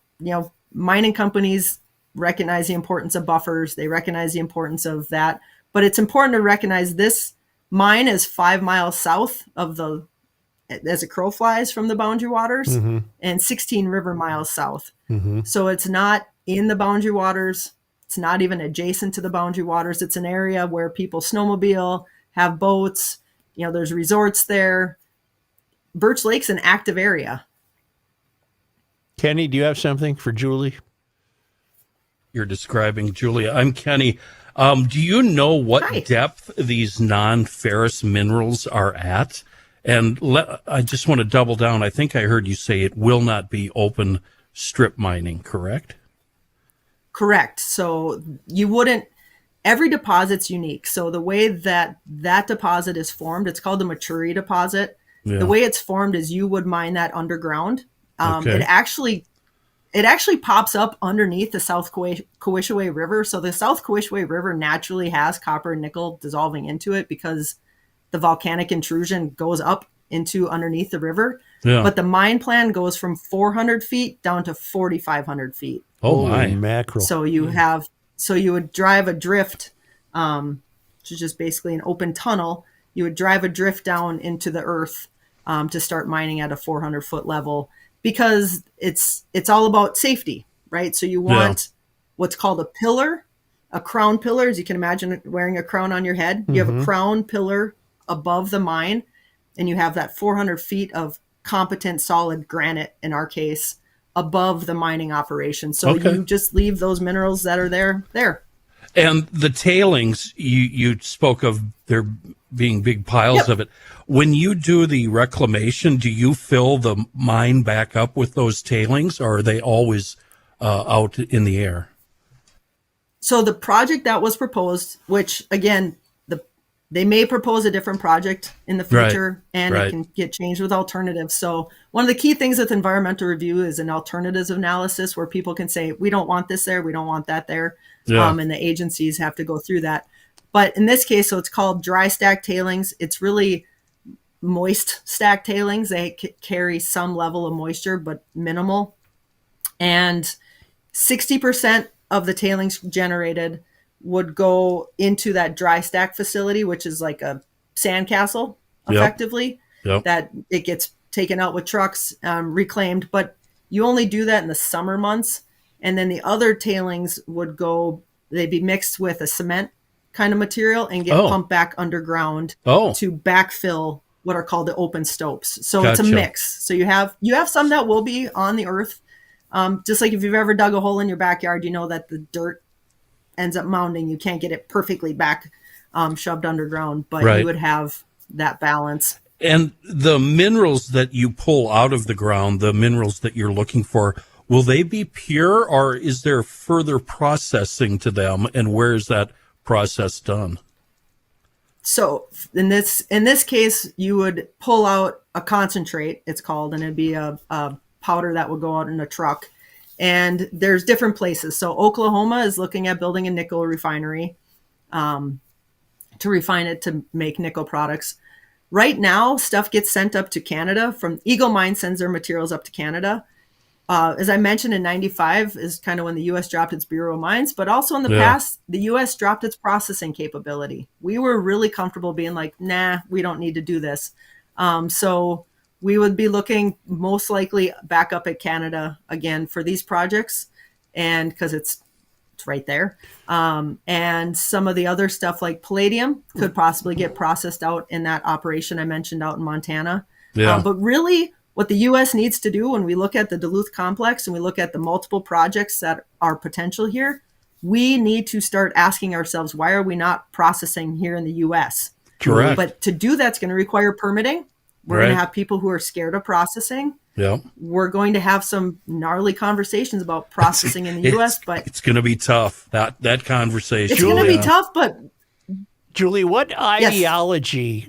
mining companies recognize the importance of buffers. They recognize the importance of that. But it's important to recognize this mine is 5 miles south of as a crow flies from the Boundary Waters, and 16 river miles south. So it's not in the Boundary Waters. It's not even adjacent to the Boundary Waters. It's an area where people snowmobile, have boats. There's resorts there. Birch Lake's an active area. Kenny, do you have something for Julie? You're describing Julia. I'm Kenny. Do you know what depth these non-ferrous minerals are at? And I just want to double down. I think I heard you say it will not be open strip mining, correct? Correct. So every deposit's unique. So the way that deposit is formed, it's called the Maturi deposit. Yeah. The way it's formed is you would mine that underground. It actually it actually pops up underneath the South Coishaway River. So the South Coishaway River naturally has copper and nickel dissolving into it because the volcanic intrusion goes up into underneath the river. Yeah. But the mine plan goes from 400 feet down to 4,500 feet. Oh my Holy mackerel. So you would drive a drift, which is just basically an open tunnel. You would drive a drift down into the earth to start mining at a 400-foot level, because it's all about safety, right? So you want what's called a pillar, a crown pillar, as you can imagine wearing a crown on your head. You have a crown pillar above the mine, and you have that 400 feet of competent solid granite, in our case, above the mining operation. So you just leave those minerals that are there. And the tailings, you spoke of there being big piles of it. When you do the reclamation, do you fill the mine back up with those tailings, or are they always out in the air? So the project that was proposed, which again, they may propose a different project in the future, and it can get changed with alternatives. So one of the key things with environmental review is an alternatives analysis, where people can say, we don't want this there, we don't want that there. And the agencies have to go through that. But in this case, so it's called dry stack tailings. It's really moist stack tailings. They carry some level of moisture, but minimal. And 60% of the tailings generated would go into that dry stack facility, which is like a sandcastle, effectively, that it gets taken out with trucks, reclaimed. But you only do that in the summer months. And then the other tailings would go, they'd be mixed with a cement kind of material and get pumped back underground to backfill what are called the open stopes. So it's a mix. So you have some that will be on the earth. Just like if you've ever dug a hole in your backyard, you know that the dirt ends up mounding. You can't get it perfectly back shoved underground, but you would have that balance. And the minerals that you pull out of the ground, the minerals that you're looking for, will they be pure, or is there further processing to them, and where is that process done? So in this case, you would pull out a concentrate, it's called, and it'd be a powder that would go out in a truck. And there's different places. So Oklahoma is looking at building a nickel refinery to refine it to make nickel products. Right now, stuff gets sent up to Canada. From Eagle Mine sends their materials up to Canada. As I mentioned, in 95 is kind of when the U.S. dropped its Bureau of Mines, but also in the past, the U.S. dropped its processing capability. We were really comfortable being like, nah, we don't need to do this. So we would be looking most likely back up at Canada again for these projects, and because it's right there. And some of the other stuff like palladium could possibly get processed out in that operation I mentioned out in Montana. But really, what the U.S. needs to do when we look at the Duluth complex and we look at the multiple projects that are potential here, we need to start asking ourselves, why are we not processing here in the U.S.? Correct. But to do that's going to require permitting. We're going to have people who are scared of processing. We're going to have some gnarly conversations about processing in the U.S., but it's going to be tough. That conversation. It's going to be tough, but Julie, what ideology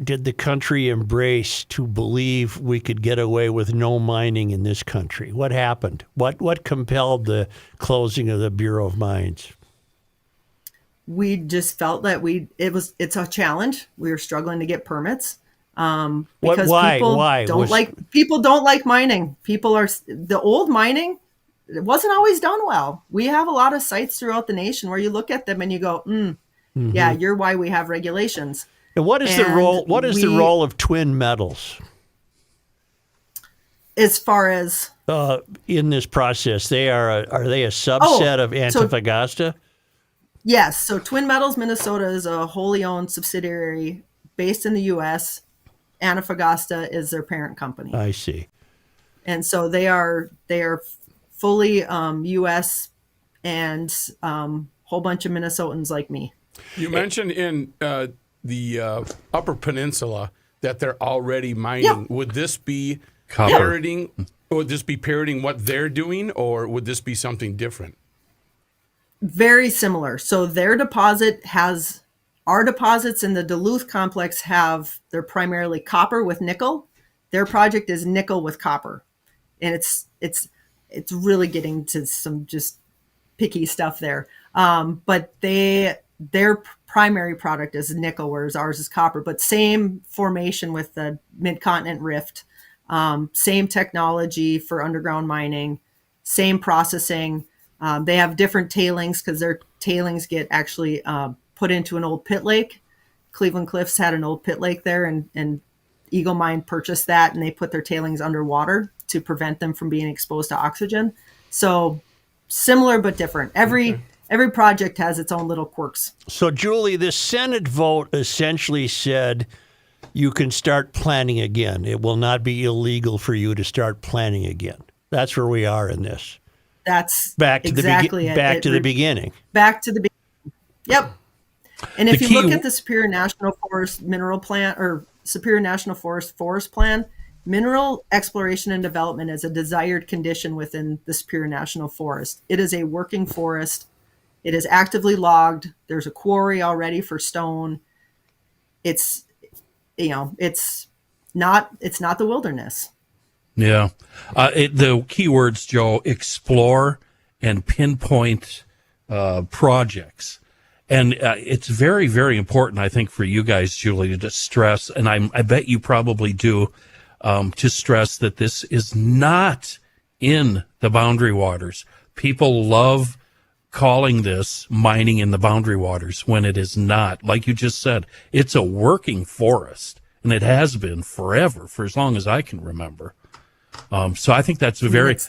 did the country embrace to believe we could get away with no mining in this country? What happened? What compelled the closing of the Bureau of Mines? We just felt that it's a challenge. We were struggling to get permits. Because people don't like mining. The old mining, it wasn't always done well. We have a lot of sites throughout the nation where you look at them and you go, yeah, you're why we have regulations. And what is the role? What is the role of twin metals? As far as in this process, are they a subset of Antofagasta? Yes. So Twin Metals Minnesota is a wholly owned subsidiary based in the U.S. Antofagasta is their parent company. I see. And so they are fully U.S. and whole bunch of Minnesotans like me. You mentioned in the Upper Peninsula that they're already mining. Would this be parroting? Would this be parroting what they're doing, or would this be something different? Very similar. So their deposit has, our deposits in the Duluth complex they're primarily copper with nickel. Their project is nickel with copper. and it's really getting to some just picky stuff there. But their primary product is nickel, whereas ours is copper, but same formation with the mid-continent rift, same technology for underground mining, same processing. They have different tailings because their tailings get actually put into an old pit lake. Cleveland Cliffs had an old pit lake there, and Eagle Mine purchased that, and they put their tailings underwater to prevent them from being exposed to oxygen. So similar but different. Every project has its own little quirks. So, Julie, the Senate vote essentially said you can start planning again. It will not be illegal for you to start planning again. That's where we are in this. That's back to exactly the back to the beginning. Back to the beginning. Yep. And if you look at the Superior National Forest Mineral Plan or Superior National Forest Plan, mineral exploration and development is a desired condition within the Superior National Forest. It is a working forest. It is actively logged. There's a quarry already for stone. It's not the wilderness. Yeah. The keywords, Joe, explore and pinpoint projects. And it's very, very important, I think, for you guys, Julie, to stress, and I bet you probably do, to stress that this is not in the boundary waters. People love calling this mining in the boundary waters when it is not. Like you just said, it's a working forest, and it has been forever, for as long as I can remember. So I think that's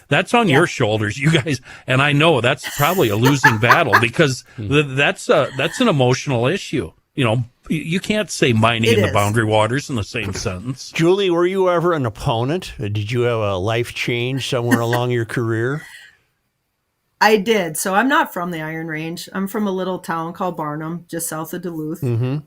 that's on your shoulders, you guys. And I know that's probably a losing battle because that's an emotional issue. You know, you can't say mining in the boundary waters in the same sentence. Julie, were you ever an opponent? Did you have a life change somewhere along your career? I did. So I'm not from the Iron Range. I'm from a little town called Barnum, just south of Duluth. And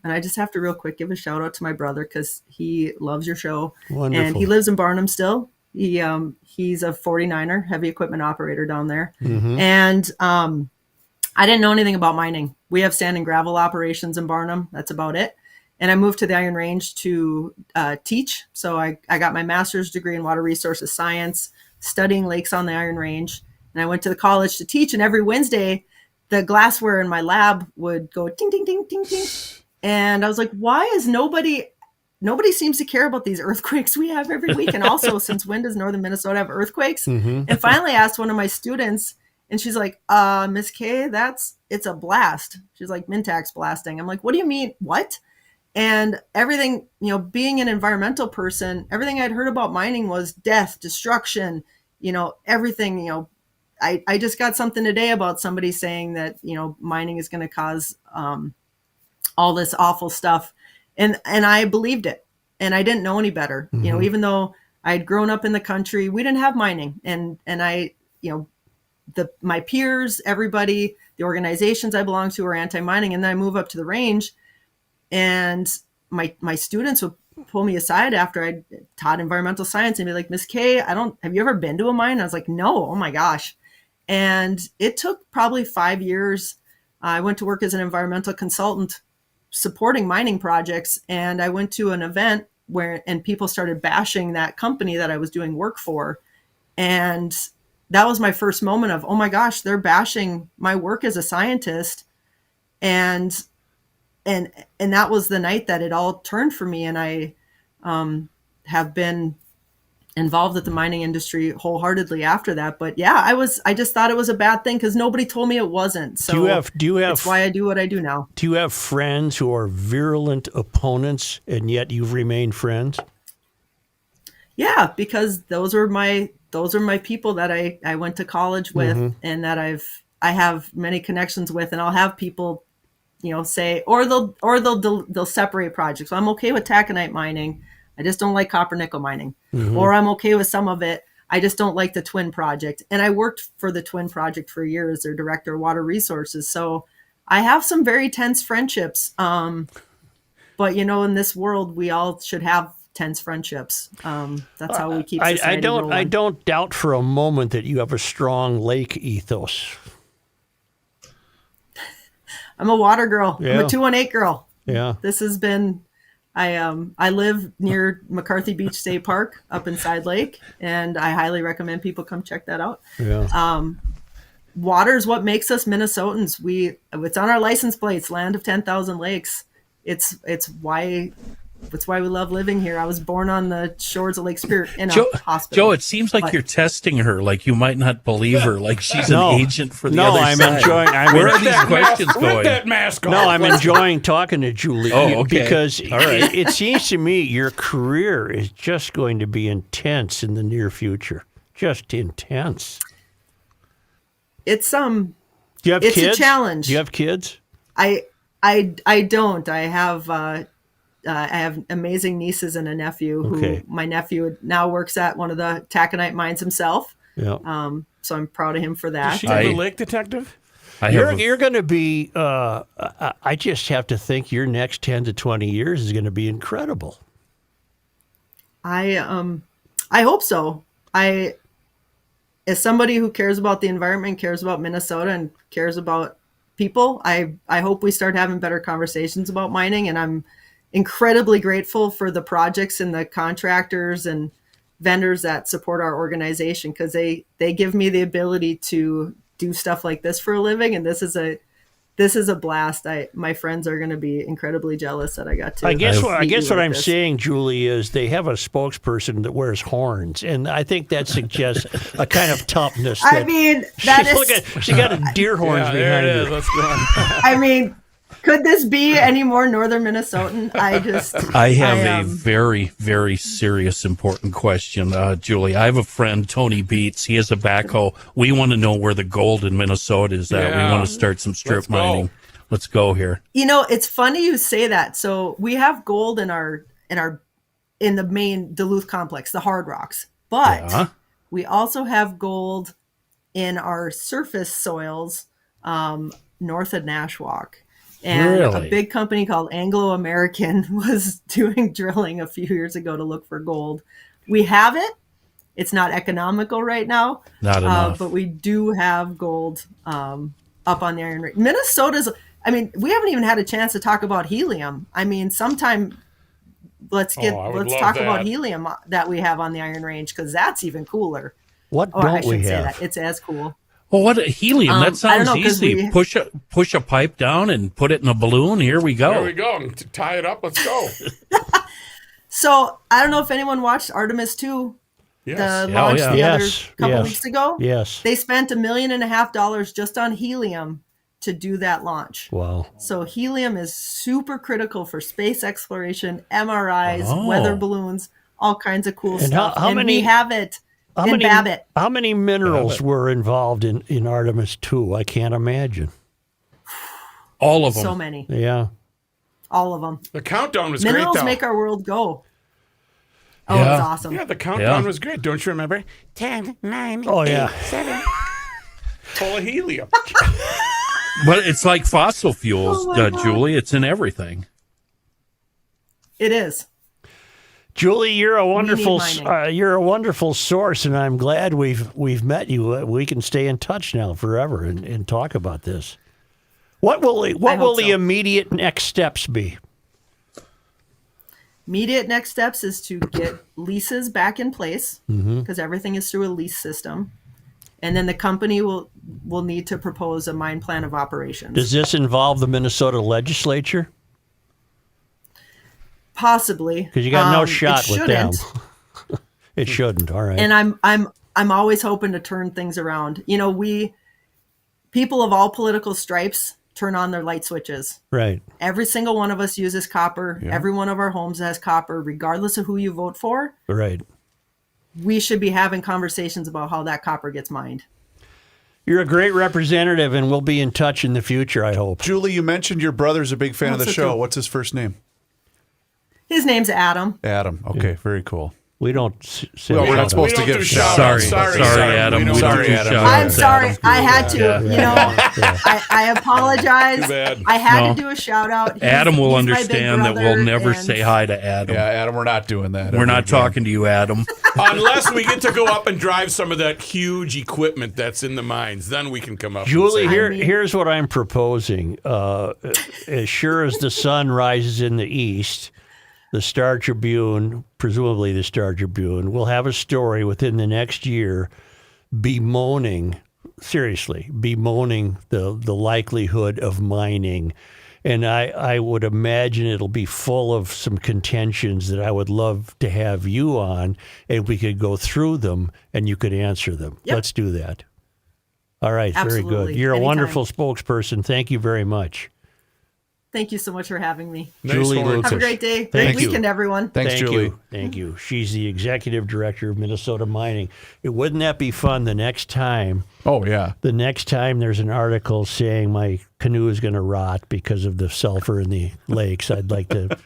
I just have to real quick give a shout out to my brother because he loves your show. Wonderful. And he lives in Barnum still. He's a 49er, heavy equipment operator down there. And I didn't know anything about mining. We have sand and gravel operations in Barnum. That's about it. And I moved to the Iron Range to teach. So I got my master's degree in water resources science, studying lakes on the Iron Range. And I went to the college to teach, and every Wednesday, the glassware in my lab would go ting, ting, ting, ting, ting. And I was like, why is nobody seems to care about these earthquakes we have every week? And also, since when does northern Minnesota have earthquakes? And finally I asked one of my students, and she's like, Miss Kay, it's a blast. She's like, Mintax blasting. I'm like, what do you mean? What? And everything, being an environmental person, everything I'd heard about mining was death, destruction, everything, I just got something today about somebody saying that, mining is going to cause all this awful stuff. And I believed it, and I didn't know any better. Even though I had grown up in the country, we didn't have mining. And I, my peers, everybody, the organizations I belong to are anti-mining. And then I move up to the range, and my students would pull me aside after I taught environmental science and be like, Miss Kay, have you ever been to a mine? I was like, no, oh my gosh. And it took probably 5 years. I went to work as an environmental consultant supporting mining projects. And I went to an event and people started bashing that company that I was doing work for. And that was my first moment of, oh my gosh, they're bashing my work as a scientist. And that was the night that it all turned for me. And I have been involved with the mining industry wholeheartedly after that. But yeah, I just thought it was a bad thing because nobody told me it wasn't. So do you have, that's why I do what I do now. Do you have friends who are virulent opponents and yet you've remained friends? Yeah, because those are my people that I went to college with and that I have many connections with, and I'll have people, say, or they'll separate projects. So I'm okay with taconite mining. I just don't like copper nickel mining. Or I'm okay with some of it. I just don't like the Twin Project. And I worked for the Twin Project for a year as their director of water resources. So I have some very tense friendships. But in this world, we all should have tense friendships. That's how we keep society rolling. I don't doubt for a moment that you have a strong lake ethos. I'm a water girl. Yeah. I'm a 218 girl. Yeah. This has been I live near McCarthy Beach State Park up in Side Lake, and I highly recommend people come check that out. Yeah. Water is what makes us Minnesotans. It's on our license plates, land of 10,000 lakes. It's why we love living here. I was born on the shores of Lake Spirit in a hospital. Joe, it seems like you're testing her. Like you might not believe her. Like she's an agent for the other I'm side. enjoying. Where are these questions going? Rip that mask off. No, I'm enjoying talking to Julie. Oh, okay. Because All right. it seems to me your career is just going to be intense in the near future. Just intense. It's Do you have it's kids? a challenge. Do you have kids? I don't. I have amazing nieces and a nephew who my nephew now works at one of the taconite mines himself. Yeah. So I'm proud of him for that. Does she have a lake detective? You're going to be. I just have to think your next 10 to 20 years is going to be incredible. I hope so. As somebody who cares about the environment, cares about Minnesota, and cares about people, I hope we start having better conversations about mining. And I'm incredibly grateful for the projects and the contractors and vendors that support our organization, because they give me the ability to do stuff like this for a living. And this is a blast. My friends are going to be incredibly jealous that I got to. I guess what I'm this. saying, Julie, is they have a spokesperson that wears horns, and I think that suggests a kind of toughness. I mean, she got a deer horns behind there it her. is. Let's go on. I mean, could this be any more northern Minnesotan? I have a very, very serious, important question, Julie. I have a friend, Tony Beats. He has a backhoe. We want to know where the gold in Minnesota is at. Yeah. We want to start some strip mining. Let's go here. You know, it's funny you say that. So we have gold in the main Duluth complex, the hard rocks, but we also have gold in our surface soils north of Nashwauk. And a big company called Anglo American was doing drilling a few years ago to look for gold. We have it. It's not economical right now. Not enough. But we do have gold up on the Iron Range. Minnesota's, I mean, we haven't even had a chance to talk about helium. I mean, sometime let's talk about helium that we have on the Iron Range, because that's even cooler. What I don't should we say have? that. It's as cool. Well, what helium? That I don't sounds know, 'cause easy. Push a pipe down and put it in a balloon. Here we go. There we go. Tie it up. Let's go. So I don't know if anyone watched Artemis 2. Yes. The launch the other couple Yes. weeks ago. Yes. They spent $1.5 million just on helium to do that launch. Wow. So helium is super critical for space exploration, MRIs, Oh. weather balloons, all kinds of cool And stuff. how many- we have it in Babbitt. How many minerals were involved in Artemis 2? I can't imagine. All of them. So many. Yeah. All of them. The countdown was Minerals great, though. make our world go. Oh, Yeah. it's awesome. Yeah, the countdown was great. Don't you remember? 10, 9, Oh, yeah. 8, 7. Full of helium. But it's like fossil fuels, Oh my God. Julie. It's in everything. It is. Julie, you're a need wonderful mining. you're a wonderful source, and I'm glad we've met you. We can stay in touch now forever and talk about this. What will the immediate next steps be? Immediate next steps is to get leases back in place, because everything is through a lease system. And then the company will need to propose a mine plan of operations. Does this involve the Minnesota legislature? Possibly. Because you got no shot it with them. shouldn't. It shouldn't. All right. And I'm always hoping to turn things around. You know, people of all political stripes turn on their light switches. Right. Every single one of us uses copper. Yeah. Every one of our homes has copper, regardless of who you vote for. Right. We should be having conversations about how that copper gets mined. You're a great representative, and we'll be in touch in the future, I hope. Julie, you mentioned your brother's a big fan of the so show. cool. What's his first name? His name's Adam. Adam. Okay, very cool. We don't say Well, we're not supposed to We don't give do shout shout-outs. Sorry, Adam. Adam. We We don't don't do do Adam. shout-outs. I'm sorry. Adam. I had to. Yeah. You know, I apologize. Too bad. I had No. to do a shout out. Adam will he's my big understand that we'll brother, never and say hi to Adam. Yeah, Adam, we're not doing that. We're ever not again. talking to you, Adam. Unless we get to go up and drive some of that huge equipment that's in the mines, then we can come up. Julie, and say, here's what I'm proposing. As sure as the sun rises in the east, the Star Tribune, presumably the Star Tribune, will have a story within the next year bemoaning the likelihood of mining. And I would imagine it'll be full of some contentions that I would love to have you on, and we could go through them and you could answer them. Yep. Let's do that. All right, very Absolutely. good. You're a Anytime. wonderful spokesperson. Thank you very much. Thank you so much for having me. Julie Lucas. Have a great day. Thank Great you. weekend, everyone. Thanks, Thank Julie. you. Thank you. She's the executive director of Minnesota Mining. Wouldn't that be fun the next time? Oh, yeah. The next time there's an article saying my canoe is going to rot because of the sulfur in the lakes, I'd like to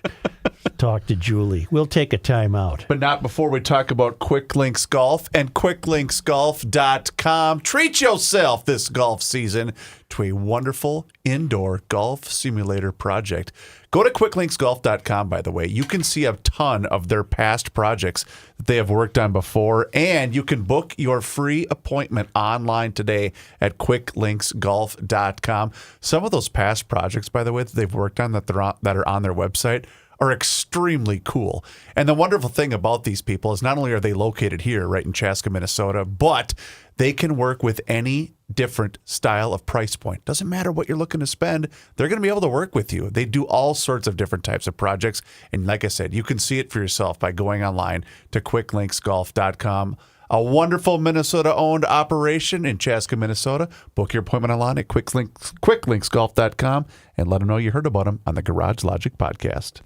talk to Julie. We'll take a time out. But not before we talk about Quick Links Golf and QuickLinksGolf.com. Treat yourself this golf season to a wonderful indoor golf simulator project. Go to QuickLinksGolf.com, by the way. You can see a ton of their past projects that they have worked on before, and you can book your free appointment online today at QuickLinksGolf.com. Some of those past projects, by the way, that they've worked on that are on their website are extremely cool. And the wonderful thing about these people is not only are they located here, right in Chaska, Minnesota, but they can work with any different style of price point. Doesn't matter what you're looking to spend, they're going to be able to work with you. They do all sorts of different types of projects. And like I said, you can see it for yourself by going online to QuickLinksGolf.com. A wonderful Minnesota-owned operation in Chaska, Minnesota. Book your appointment online at QuickLinksGolf.com and let them know you heard about them on the Garage Logic podcast.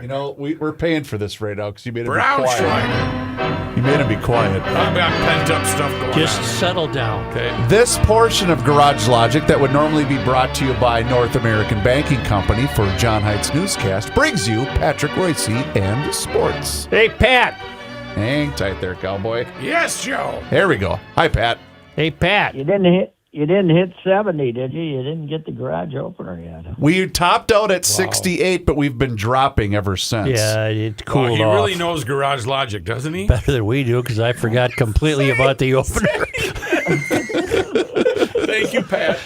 You know, we're paying for this right now because you made him be Braunschweiger. quiet. You made him be quiet. I've got pent up stuff going Just on. settle down. Okay. This portion of Garage Logic that would normally be brought to you by North American Banking Company for John Heights Newscast brings you Patrick Reusse and sports. Hey, Pat. Hang tight there, cowboy. Yes, Joe. There we go. Hi, Pat. Hey, Pat. You didn't hit 70, did you? You didn't get the garage opener yet. We topped out at 68, but we've been dropping ever since. Yeah, it cooled He off. really knows Garage Logic, doesn't he? Better than we do because I forgot completely about the opener. Thank you, Pat.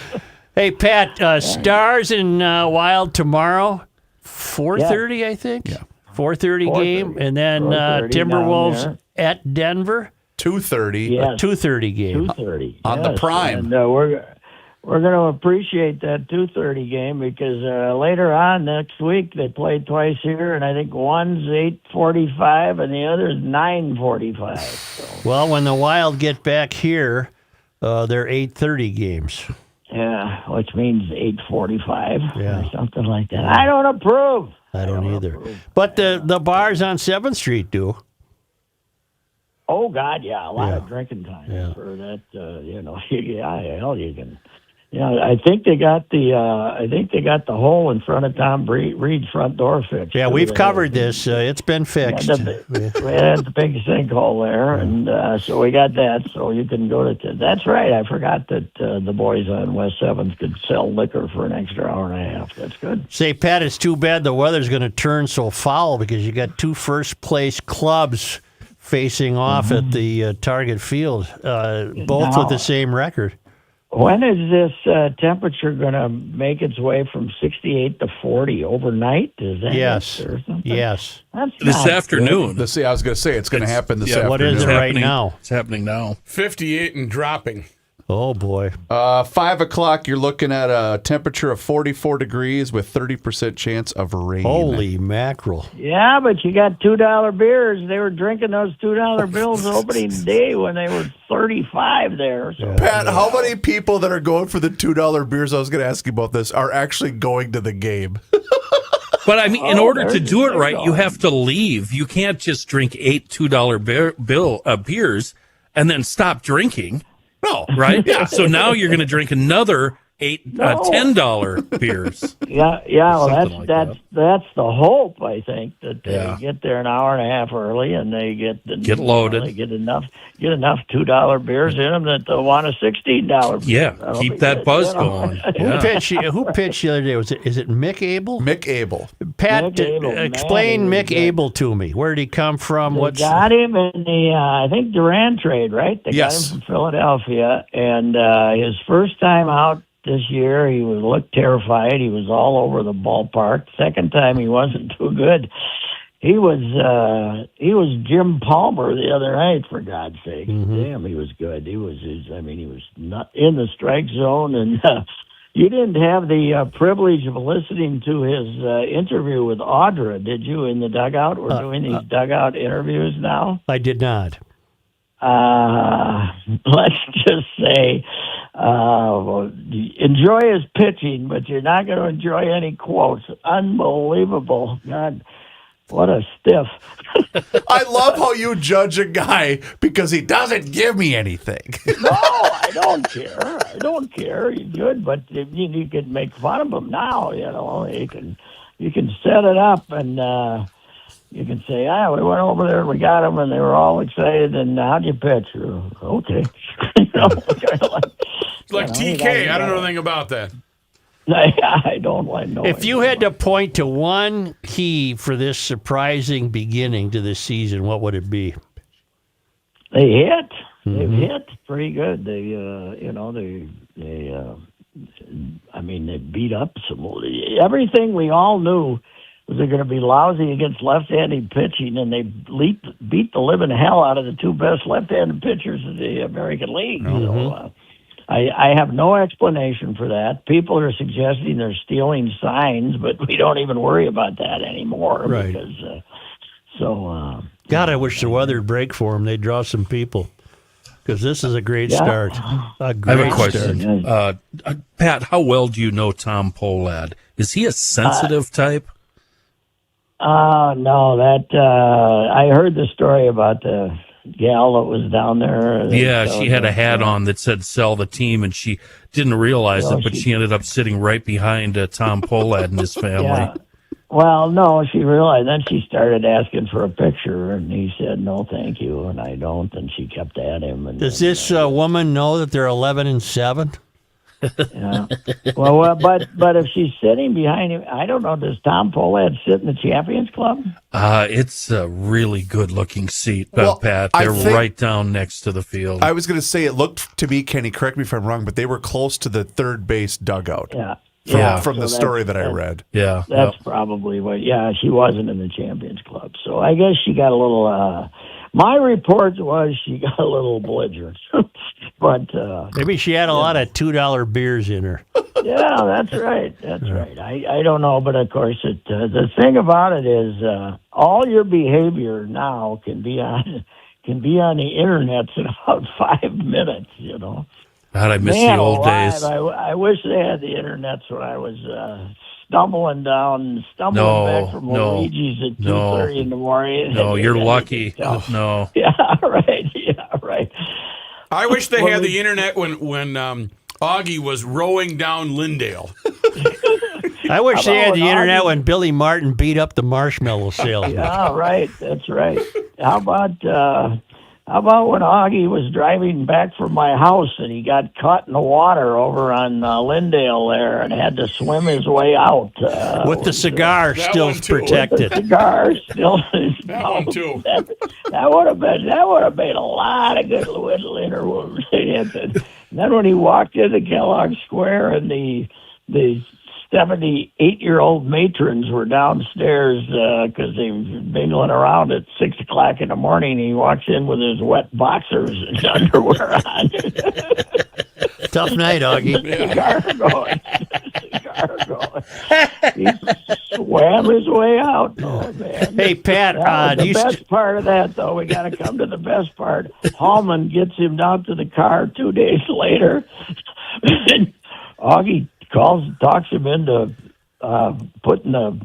Hey, Pat, Stars and Wild tomorrow, 4:30, I think. Yeah. 4:30 game, and then 4:30 Timberwolves down at Denver. 2:30. Yes. 2:30 game. 2:30 On the prime. And we're going to appreciate that 2:30 game because later on next week they played twice here, and I think one's 8:45 and the other's 9:45. So. Well, when the Wild get back here, they're 8:30 games. Yeah, which means 8:45 Yeah. or something like that. I don't approve. I don't either. But the bars on 7th Street do. Oh God, yeah, a lot Yeah. of drinking time Yeah. for that. Yeah, hell, you can. I think they got the hole in front of Tom Reed's front door fixed. Yeah, we've covered this. It's been fixed. We had the big sinkhole there, and so we got that. So you can go to. That's right. I forgot that the boys on West 7th could sell liquor for an extra hour and a half. That's good. Say, Pat, it's too bad the weather's going to turn so foul because you got 2 first-place clubs facing off at the Target Field, both with the same record. When is this temperature going to make its way from 68 to 40 overnight? Is that Yes. it or something? Yes. That's This not afternoon. I was going to say, it's going to happen this afternoon. What is it right now? It's happening now. 58 and dropping. Oh, boy. 5 o'clock, you're looking at a temperature of 44 degrees with 30% chance of rain. Holy mackerel. Yeah, but you got $2 beers. They were drinking those $2 bills opening day when they were 35 there. So. Pat, how many people that are going for the $2 beers, I was going to ask you about this, are actually going to the game? But I mean, in order to do it there right, you you go. have to leave. You can't just drink 8 $2 beers and then stop drinking. No. Right? Yeah. So now you're going to drink another $10 beers. Yeah. Well, Something that's the hope. I think that they Yeah. get there an hour and a half early and they get loaded. They get enough $2 beers in them that they'll want a $16. Yeah. That'll Keep be that good, buzz you know. going. Who pitched the other day? Is it Mick Abel? Mick Abel. Pat, Mick Abel, explain man, Mick he was Abel to me. Where did he come from? They got him in the, I think, Durant trade, right? They Yes. got him from Philadelphia, and his first time out this year, he looked terrified. He was all over the ballpark. Second time, he wasn't too good. He was Jim Palmer the other night, for God's sake. Damn, he was good. He was not in the strike zone, and you didn't have the privilege of listening to his interview with Audra, did you? In the dugout, we're doing these dugout interviews now. I did not. Let's just say, enjoy his pitching, but you're not going to enjoy any quotes. Unbelievable. God, what a stiff. I love how you judge a guy because he doesn't give me anything. No, I don't care. I don't care. He's good, but you can make fun of him now. You can set it up and you can say, we went over there and we got them, and they were all excited. And how'd you pitch? Okay, kind of Like TK. I don't know anything about that. I don't like knowing. If you had to point to one key for this surprising beginning to the season, what would it be? They hit. They've hit pretty good. They beat up everything we all knew was they're going to be lousy against left-handed pitching, and they beat the living hell out of the 2 best left-handed pitchers in the American League. So, I have no explanation for that. People are suggesting they're stealing signs, but we don't even worry about that anymore. Right. Because, God, I wish the weather would break for them. They'd draw some people. Because this is a great start. I have a question. Pat, how well do you know Tom Pohlad? Is he a sensitive type? No, I heard the story about the gal that was down there. Yeah, she had a hat on that said "Sell the Team," and she didn't realize it, but she ended up sitting right behind Tom Pohlad and his family. Yeah. Well, no, she realized. Then she started asking for a picture, and he said, "No, thank you," and I don't. And she kept at him. And does this woman know that they're 11-7? Yeah. Well, but if she's sitting behind him, I don't know. Does Tom Pohlad sit in the Champions Club? It's a really good-looking seat, Well, Pat. I They're think- right down next to the field. I was going to say, it looked to me, Kenny, correct me if I'm wrong, but they were close to the third base dugout. Yeah. From the story that I read. Yeah. That's probably what. Yeah, she wasn't in the Champions Club, so I guess she got a little. My report was she got a little belligerent, but Maybe she had a lot of $2 beers in her. yeah, that's right. That's right. I don't know, but of course, the thing about it is, all your behavior now can be on the internet in about 5 minutes. You know. God, I miss the old days. I wish they had the internet when I was stumbling back from Luigi's at 2:30 in the morning. No, you're lucky. No. Yeah, right. Yeah, right. I wish they had the internet when Augie was rowing down Lindale. I wish they had the internet when Billy Martin beat up the marshmallow salesman. Yeah, right. That's right. How about when Augie was driving back from my house and he got caught in the water over on Lindale there and had to swim his way out with the cigar still protected. With the cigar still. That one too. That would have made a lot of good little interviews. And then when he walked into Kellogg Square and the 78-year-old matrons were downstairs because they were mingling around at 6 o'clock in the morning. He walks in with his wet boxers and underwear on. Tough night, Augie. Cigar going. He swam his way out. Oh, man. Hey, Pat. The best part of that, though, we got to come to the best part. Hallman gets him down to the car 2 days later. And Augie talks him into putting the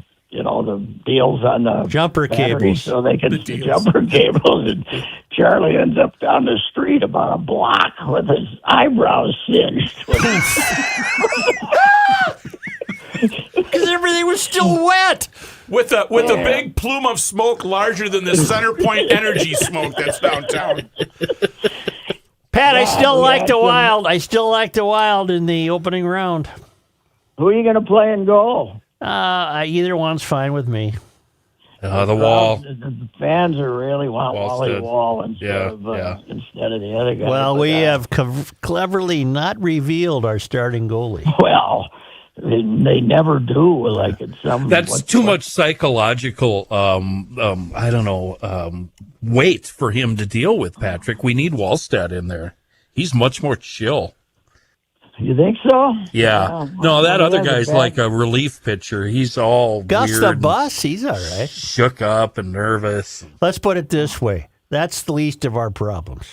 deals on the jumper cables so they can the jumper cables. And Charlie ends up down the street about a block with his eyebrows singed. Because everything was still wet. With a big plume of smoke larger than the Center Point Energy smoke that's downtown. Pat, I still like the Wild. I still like the Wild in the opening round. Who are you going to play in goal? Either one's fine with me. The Wall. The fans are really want Wally Wall instead of the other guy. Well, we have cleverly not revealed our starting goalie. Well, they never do. Like it's some. That's too much psychological. I don't know. Weight for him to deal with, Patrick. We need Wallstedt in there. He's much more chill. You think so? Yeah. No, that other guy's like a relief pitcher. He's all Gus weird the Bus, he's all right. Shook up and nervous. Let's put it this way. That's the least of our problems.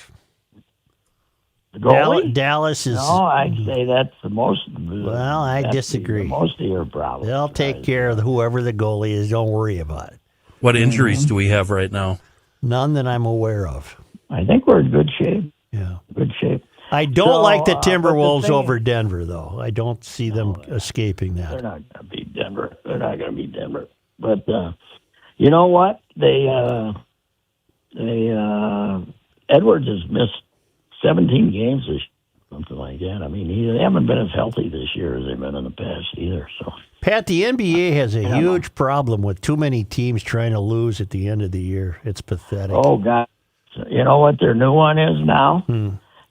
The goalie? Dallas is... No, I'd say that's the most... Well, I disagree. Most of your problems. They'll take care of whoever the goalie is. Don't worry about it. What injuries do we have right now? None that I'm aware of. I think we're in good shape. Yeah. Good shape. I don't like the Timberwolves over Denver, though. I don't see them escaping that. They're not going to beat Denver. They're not going to beat Denver. But you know what? Edwards has missed 17 games this year, something like that. I mean, they haven't been as healthy this year as they've been in the past either. So, Pat, the NBA has a huge problem with too many teams trying to lose at the end of the year. It's pathetic. Oh God! You know what their new one is now?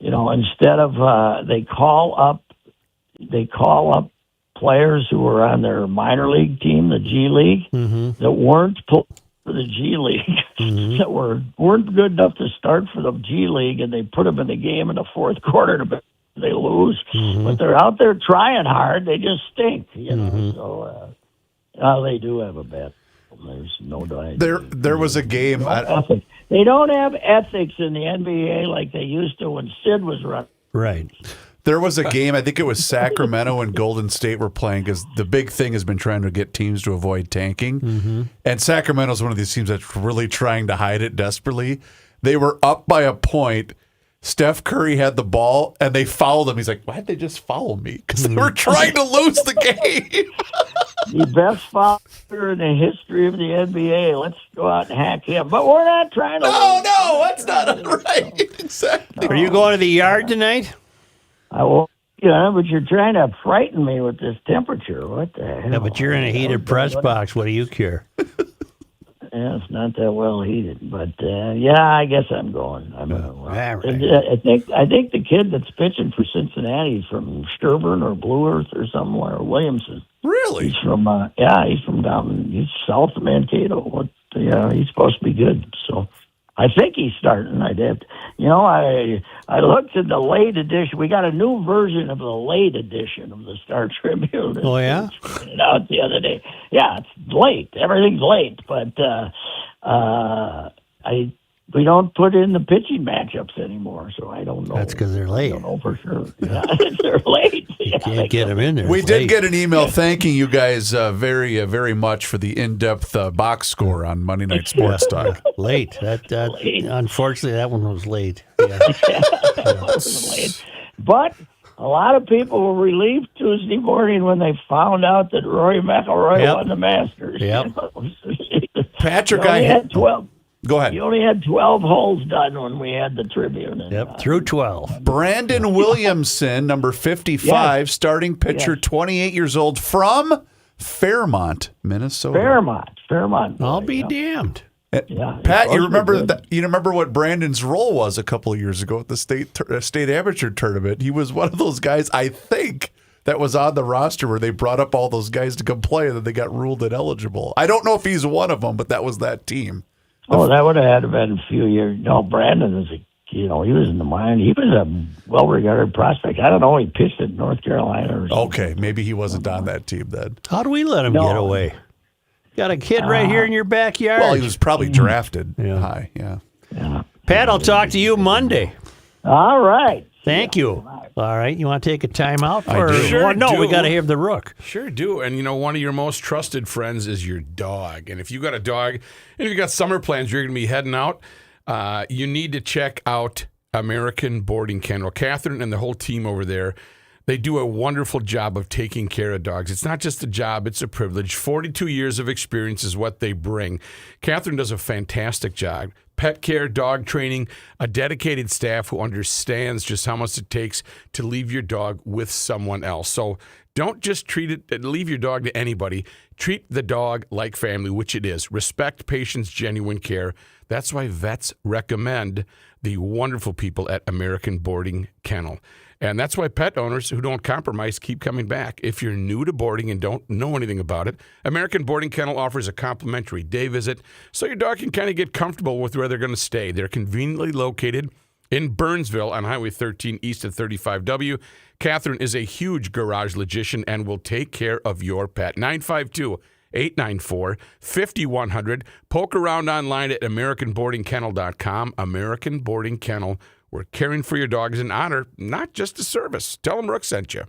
You know, instead of they call up players who were on their minor league team, the G League, that weren't for the G League, that weren't good enough to start for the G League, and they put them in the game in the fourth quarter to they lose. But they're out there trying hard. They just stink, you know. So they do have a bad. There's no doubt. There was a game. They don't have ethics in the NBA like they used to when Sid was running. Right. There was a game, I think it was Sacramento and Golden State were playing, because the big thing has been trying to get teams to avoid tanking. Mm-hmm. And Sacramento's one of these teams that's really trying to hide it desperately. They were up by a point. Steph Curry had the ball, and they fouled him. He's like, why'd they just foul me? Because they were trying to lose the game. The best fouler in the history of the NBA. Let's go out and hack him. But we're not trying to. No, that's not right. Exactly. Are you going to the yard tonight? I will. But you're trying to frighten me with this temperature. What the hell? Yeah, but you're in a heated press box. What do you care? Yeah, it's not that well heated, but I guess I'm going. Right. I think the kid that's pitching for Cincinnati is from Sturburn or Blue Earth or somewhere, Williamson. Really? He's from he's from down he's south of Mankato. He's supposed to be good. So I think he's starting. I looked at the late edition. We got a new version of the late edition of the Star Tribune. Oh, yeah? It out the other day. Yeah, it's late. Everything's late, but we don't put in the pitching matchups anymore, so I don't know. That's because they're late. I don't know for sure. Yeah, they're late. You can't get them in there. We It's did late. get an email thanking you guys very, very much for the in-depth box score on Monday Night Sports Talk. Late. That Late. Unfortunately, that one was late. Yeah. It wasn't late. But a lot of people were relieved Tuesday morning when they found out that Rory McIlroy Yep. won the Masters. Yep. Patrick, He only had 12. Go ahead. He only had 12 holes done when we had the Tribune. And, Yep, through 12. Brandon Williamson, number 55, Yes. starting pitcher, Yes. 28 years old, from Fairmont, Minnesota. Fairmont. I'll be damned. Yeah, Pat, it's you supposed to be remember good. that? You remember what Brandon's role was a couple of years ago at the state amateur tournament? He was one of those guys, I think, that was on the roster where they brought up all those guys to come play, and then they got ruled ineligible. I don't know if he's one of them, but that was that team. Oh, that would have had to been a few years. No, Brandon is he was in the mine. He was a well-regarded prospect. I don't know. He pitched at North Carolina or something. Okay, maybe he wasn't on that team then. How do we let him No. get away? Got a kid right here in your backyard. Well, he was probably drafted Yeah. high. Yeah. Yeah. Pat, I'll talk to you Monday. All right. Thank you. All right. You want to take a time out? I do. Sure Well, no, we do. got to have the rook. Sure do. And, one of your most trusted friends is your dog. And if you got a dog, and if you got summer plans, you're going to be heading out, you need to check out American Boarding Kennel. Catherine and the whole team over there, they do a wonderful job of taking care of dogs. It's not just a job, it's a privilege. 42 years of experience is what they bring. Catherine does a fantastic job. Pet care, dog training, a dedicated staff who understands just how much it takes to leave your dog with someone else. So don't just leave your dog to anybody. Treat the dog like family, which it is. Respect patients' genuine care. That's why vets recommend the wonderful people at American Boarding Kennel. And that's why pet owners who don't compromise keep coming back. If you're new to boarding and don't know anything about it, American Boarding Kennel offers a complimentary day visit so your dog can kind of get comfortable with where they're going to stay. They're conveniently located in Burnsville on Highway 13 east of 35W. Catherine is a huge garage logician and will take care of your pet. 952-894-5100. Poke around online at AmericanBoardingKennel.com. American Boarding Kennel, where caring for your dog is an honor, not just a service. Tell them Rook sent you.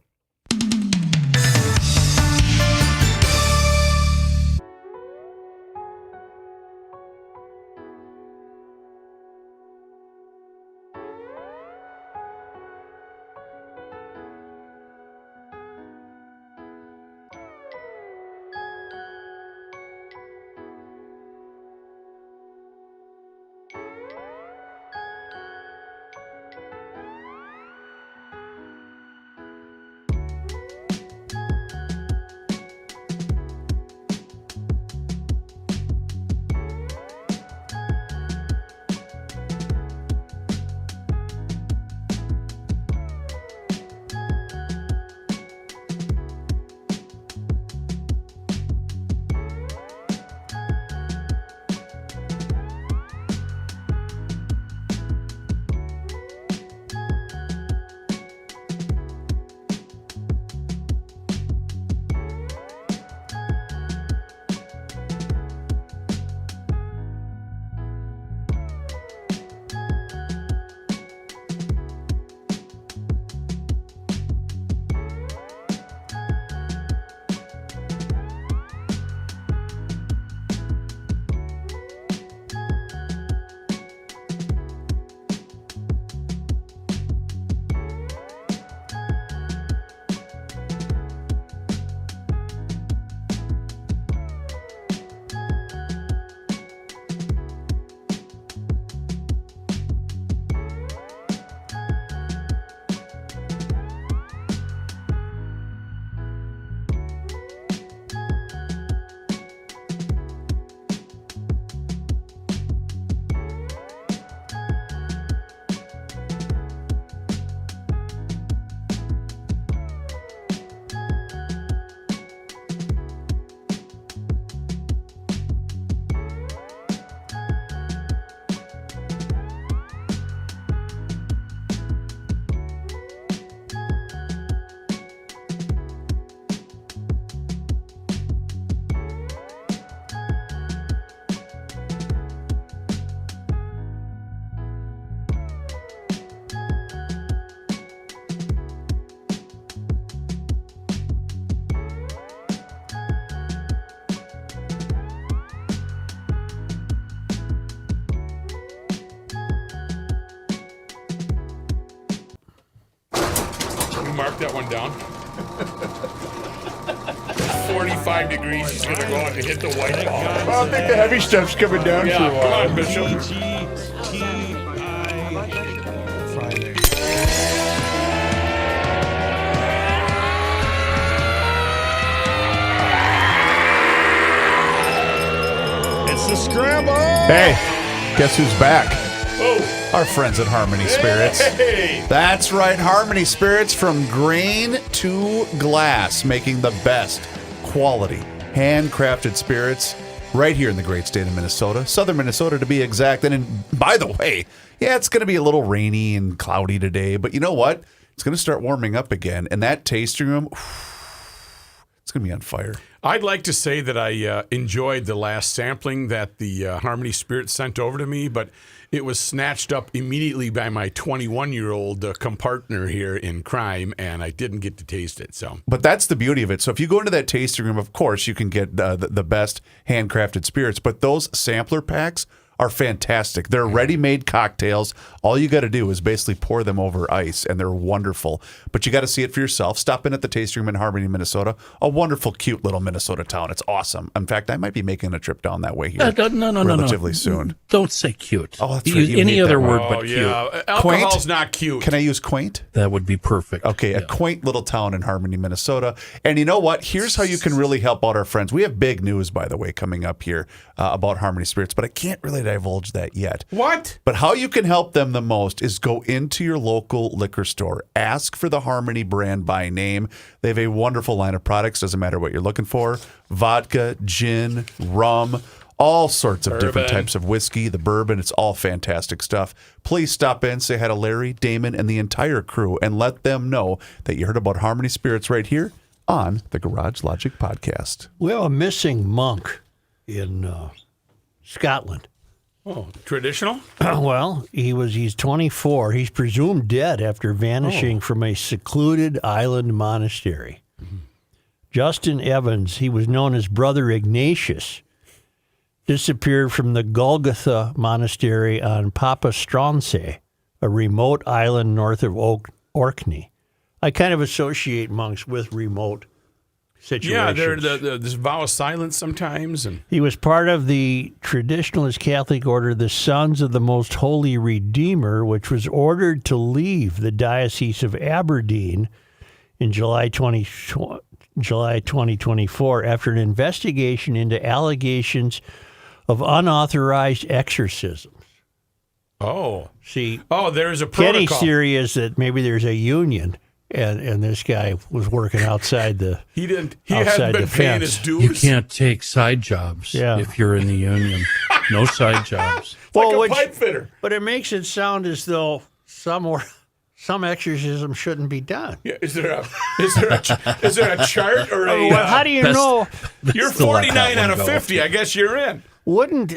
mark that one down? 45 degrees. He's going to go out and hit the white ball. Well, I think the heavy stuff's coming down Yeah, for a while. come on, Bishop. Friday. It's the scramble. Hey, guess who's back? Oh, Our friends at Harmony Spirits. hey! That's right, Harmony Spirits, from grain to glass, making the best quality handcrafted spirits right here in the great state of Minnesota, southern Minnesota to be exact. And by the way, yeah, it's going to be a little rainy and cloudy today, but you know what? It's going to start warming up again, and that tasting room, it's going to be on fire. I'd like to say that I enjoyed the last sampling that the Harmony Spirit sent over to me, but it was snatched up immediately by my 21-year-old compartner here in crime, and I didn't get to taste it. So, But that's the beauty of it. So if you go into that tasting room, of course, you can get the best handcrafted spirits, but those sampler packs are fantastic. They're ready-made cocktails. All you got to do is basically pour them over ice, and they're wonderful. But you got to see it for yourself. Stop in at the tasting room in Harmony, Minnesota. A wonderful, cute little Minnesota town. It's awesome. In fact, I might be making a trip down that way here relatively soon. Don't say cute. Oh, that's Use right. You any hate other that word word. but oh cute. yeah, alcohol's not cute. Can I use quaint? That would be perfect. Okay, a quaint little town in Harmony, Minnesota. And you know what? Here's how you can really help out our friends. We have big news, by the way, coming up here about Harmony Spirits, but I can't really divulge that yet. What? But how you can help them the most is go into your local liquor store. Ask for the Harmony brand by name. They have a wonderful line of products. Doesn't matter what you're looking for. Vodka, gin, rum, all sorts of different types of whiskey, the bourbon. It's all fantastic stuff. Please stop in, say hi to Larry, Damon, and the entire crew, and let them know that you heard about Harmony Spirits right here on the Garage Logic Podcast. Well, a missing monk in Scotland. Oh, traditional? Well, he's 24. He's presumed dead after vanishing from a secluded island monastery. Justin Evans, he was known as Brother Ignatius, disappeared from the Golgotha Monastery on Papastronce, a remote island north of Orkney. I kind of associate monks with remote situations. Yeah, they're this vow of silence sometimes. And he was part of the traditionalist Catholic order, the Sons of the Most Holy Redeemer, which was ordered to leave the Diocese of Aberdeen in July 2024 after an investigation into allegations of unauthorized exorcisms. oh, See, there's a protocol. Kenny's theory is that maybe there's a union, and this guy was working outside the He hadn't outside been the paying fence. his You dues. can't take side jobs Yeah. if you're in the union. No side jobs. It's like Well, a which- pipe fitter. But it makes it sound as though some exorcism shouldn't be done. Yeah, is there a chart or a? Well, how do you know? You're Still let that 49 out one of go. 50. I guess you're in. Wouldn't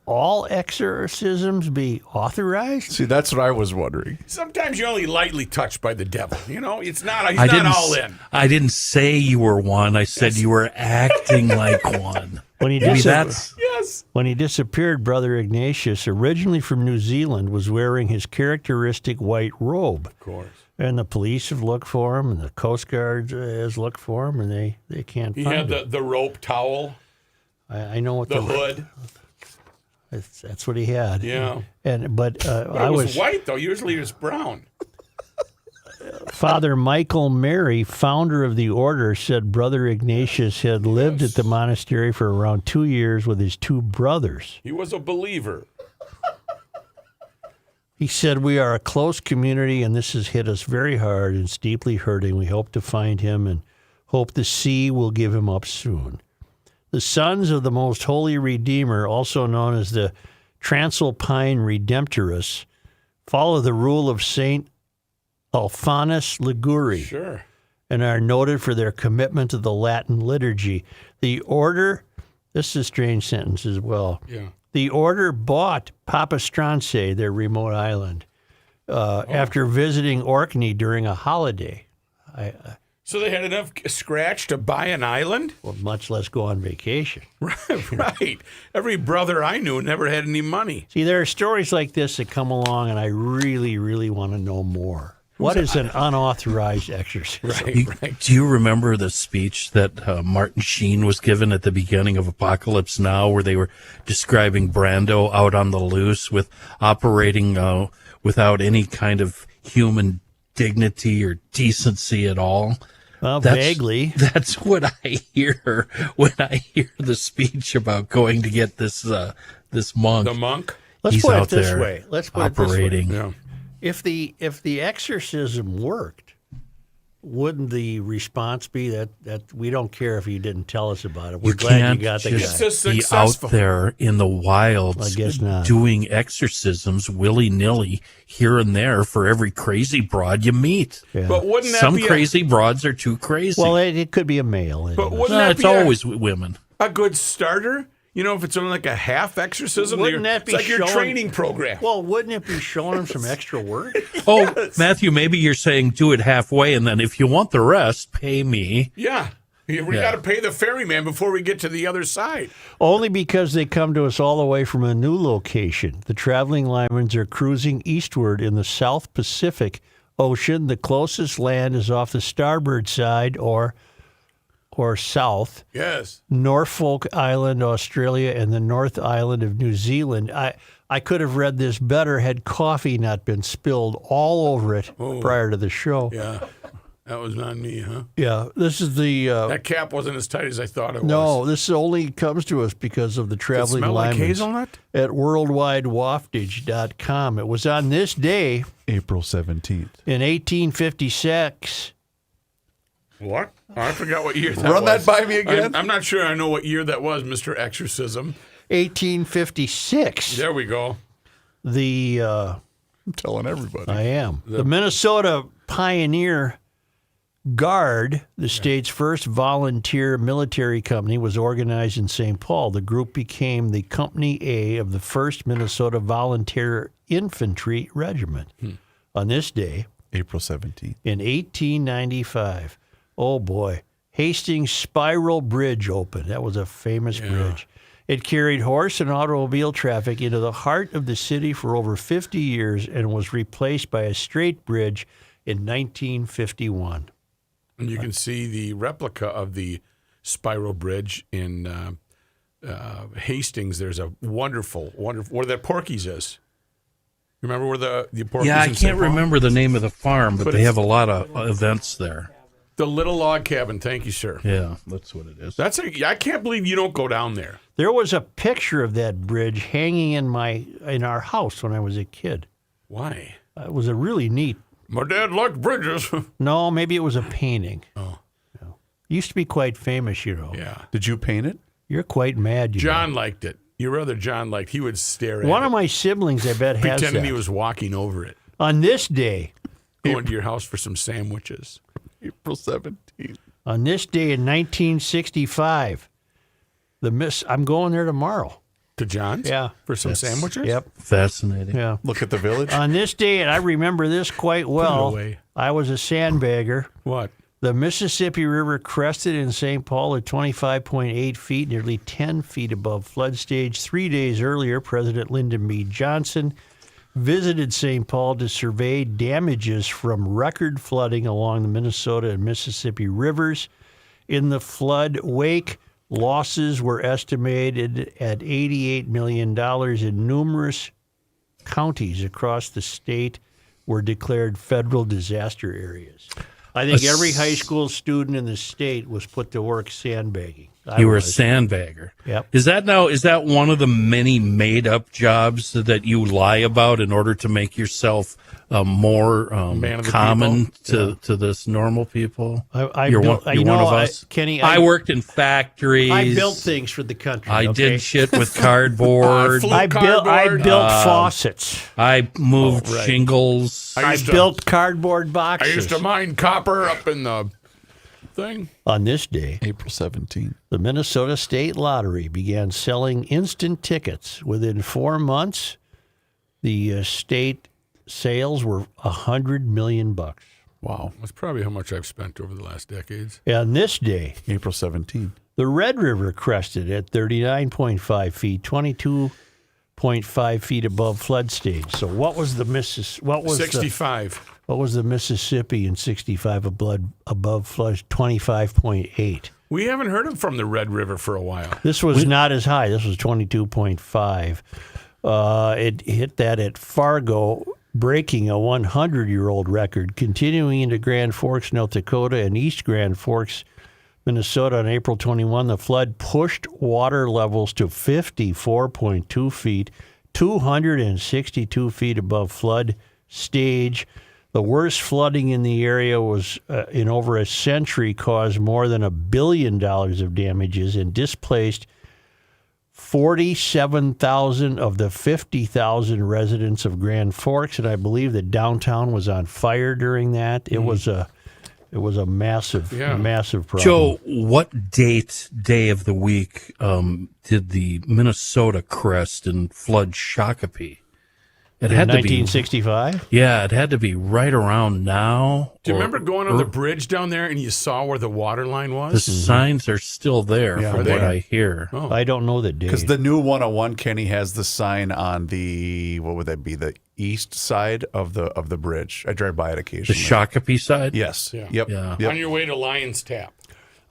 all exorcisms be authorized? See, that's what I was wondering. Sometimes you're only lightly touched by the devil. You know, it's not. He's I not didn't, all in. I didn't say you were one. I said you were acting like one. When he Maybe disappeared, that's Yes. when he disappeared, Brother Ignatius, originally from New Zealand, was wearing his characteristic white robe. Of course. And the police have looked for him, and the Coast Guard has looked for him, and they can't He find had him. the rope towel, I know what the hood. That's what he had. Yeah. But But it was white though. Usually it's brown. Father Michael Mary, founder of the order, said Brother Ignatius had lived at the monastery for around 2 years with his two brothers. He was a believer. He said, "We are a close community, and this has hit us very hard and it's deeply hurting. We hope to find him and hope the sea will give him up soon." The Sons of the Most Holy Redeemer, also known as the Transalpine Redemptorists, follow the rule of Saint Alphonsus Liguri. Sure. And are noted for their commitment to the Latin liturgy. The order, this is a strange sentence as well. Yeah. The order bought Papastronce, their remote island, after visiting Orkney during a holiday. So they had enough scratch to buy an island? Well, much less go on vacation. Right. Every brother I knew never had any money. See, there are stories like this that come along, and I really, really want to know more. What is an unauthorized exorcism? Right. Do you remember the speech that Martin Sheen was given at the beginning of Apocalypse Now, where they were describing Brando out on the loose with operating without any kind of human dignity or decency at all? Vaguely. That's what I hear when I hear the speech about going to get this monk. The monk? Let's He's put it out this there way. Let's put operating. it this way. Yeah. If the exorcism worked, wouldn't the response be that we don't care if you didn't tell us about it? We're You glad can't you got the just guy. be out there in the wilds I guess not. doing exorcisms willy-nilly here and there for every crazy broad you meet. Yeah. But wouldn't that Some be crazy broads are too crazy. Well, it could be a male. But anyway. wouldn't No, that it's be always women. a good starter? You know, if it's only like a half exorcism, Wouldn't that be it's like your showing- training program. Well, wouldn't it be showing him some extra work? Oh, Matthew, maybe you're saying do it halfway, and then if you want the rest, pay me. Yeah. We got to pay the ferryman before we get to the other side. Only because they come to us all the way from a new location. The traveling linemen are cruising eastward in the South Pacific Ocean. The closest land is off the starboard side or south. Yes. Norfolk Island, Australia, and the North Island of New Zealand. I could have read this better had coffee not been spilled all over it prior to the show. Yeah. That was not me, huh? Yeah, this is the... that cap wasn't as tight as I thought it was. No, this only comes to us because of the traveling smell like linemen hazelnut? at worldwidewaftage.com. It was on this day April 17th. in 1856. What? I forgot what year that Run was. that by me again? I'm not sure I know what year that was, Mr. Exorcism. 1856. There we go. The... I'm telling everybody. I am. The Minnesota Pioneer Guard, the state's first volunteer military company, was organized in St. Paul. The group became the Company A of the 1st Minnesota Volunteer Infantry Regiment. On this day, April 17th. in 1895, oh boy, Hastings Spiral Bridge opened. That was a famous bridge. It carried horse and automobile traffic into the heart of the city for over 50 years and was replaced by a straight bridge in 1951. And you can see the replica of the Spiral Bridge in Hastings. There's a wonderful, where the Porky's is. Remember where the Porky's Yeah, I in St. can't Paul? remember the name of the farm, but they have a lot of events there. The Little Log Cabin. Thank you, sir. Yeah, that's what it is. I can't believe you don't go down there. There was a picture of that bridge hanging in our house when I was a kid. Why? It was a really neat. My dad liked bridges. No, maybe it was a painting. Oh. It used to be quite famous, you know. Yeah. Did you paint it? You're quite mad, you John know. liked it. Your brother John liked. He would stare at One it, of my siblings, I bet, has pretending that. he was walking over it, On this day, going to your house for some sandwiches. April 17th. on this day in 1965, I'm going there tomorrow. To John's? Yeah. For some sandwiches? Yep. Fascinating. Yeah. Look at the village. On this day, and I remember this quite well, away. I was a sandbagger. What? The Mississippi River crested in St. Paul at 25.8 feet, nearly 10 feet above flood stage. 3 days earlier, President Lyndon B. Johnson visited St. Paul to survey damages from record flooding along the Minnesota and Mississippi rivers. In the flood wake, losses were estimated at $88 million, and numerous counties across the state were declared federal disaster areas. I think every high school student in the state was put to work sandbagging. You were a sandbagger. Yep. Is that one of the many made up jobs that you lie about in order to make yourself more Man of the common people? to this normal people? You're one of us. Kenny, I worked in factories. I built things for the country. I okay? did shit with cardboard. Flew I built cardboard. faucets. I moved right. shingles. I I used to- built cardboard I boxes. used to mine copper up in the thing. On this day, April 17th. the Minnesota State Lottery began selling instant tickets. Within 4 months, the state sales were $100 million. Wow. That's probably how much I've spent over the last decades. On this day, April 17th. the Red River crested at 39.5 feet, 22.5 feet above flood stage. So what was the 65. What was the Mississippi in 65 above flood? 25.8. We haven't heard from the Red River for a while. This was not as high. This was 22.5. It hit that at Fargo, breaking a 100-year-old record, continuing into Grand Forks, North Dakota, and East Grand Forks, Minnesota on April 21. The flood pushed water levels to 54.2 feet, 262 feet above flood stage. The worst flooding in the area was in over a century, caused more than $1 billion of damages and displaced 47,000 of the 50,000 residents of Grand Forks, and I believe that downtown was on fire during that. It was a massive problem. Joe, what day of the week did the Minnesota crest and flood Shakopee? It had 1965? Yeah, it had to be right around now. Do you remember going on the bridge down there and you saw where the water line was? The signs are still there, from what I hear. Oh. I don't know the date. Because the new 101, Kenny, has the sign on the, what would that be, the east side of the bridge. I drive by it The occasionally. Shakopee side? Yes. Yeah. Yep. Yeah. Yep. On your way to Lion's Tap.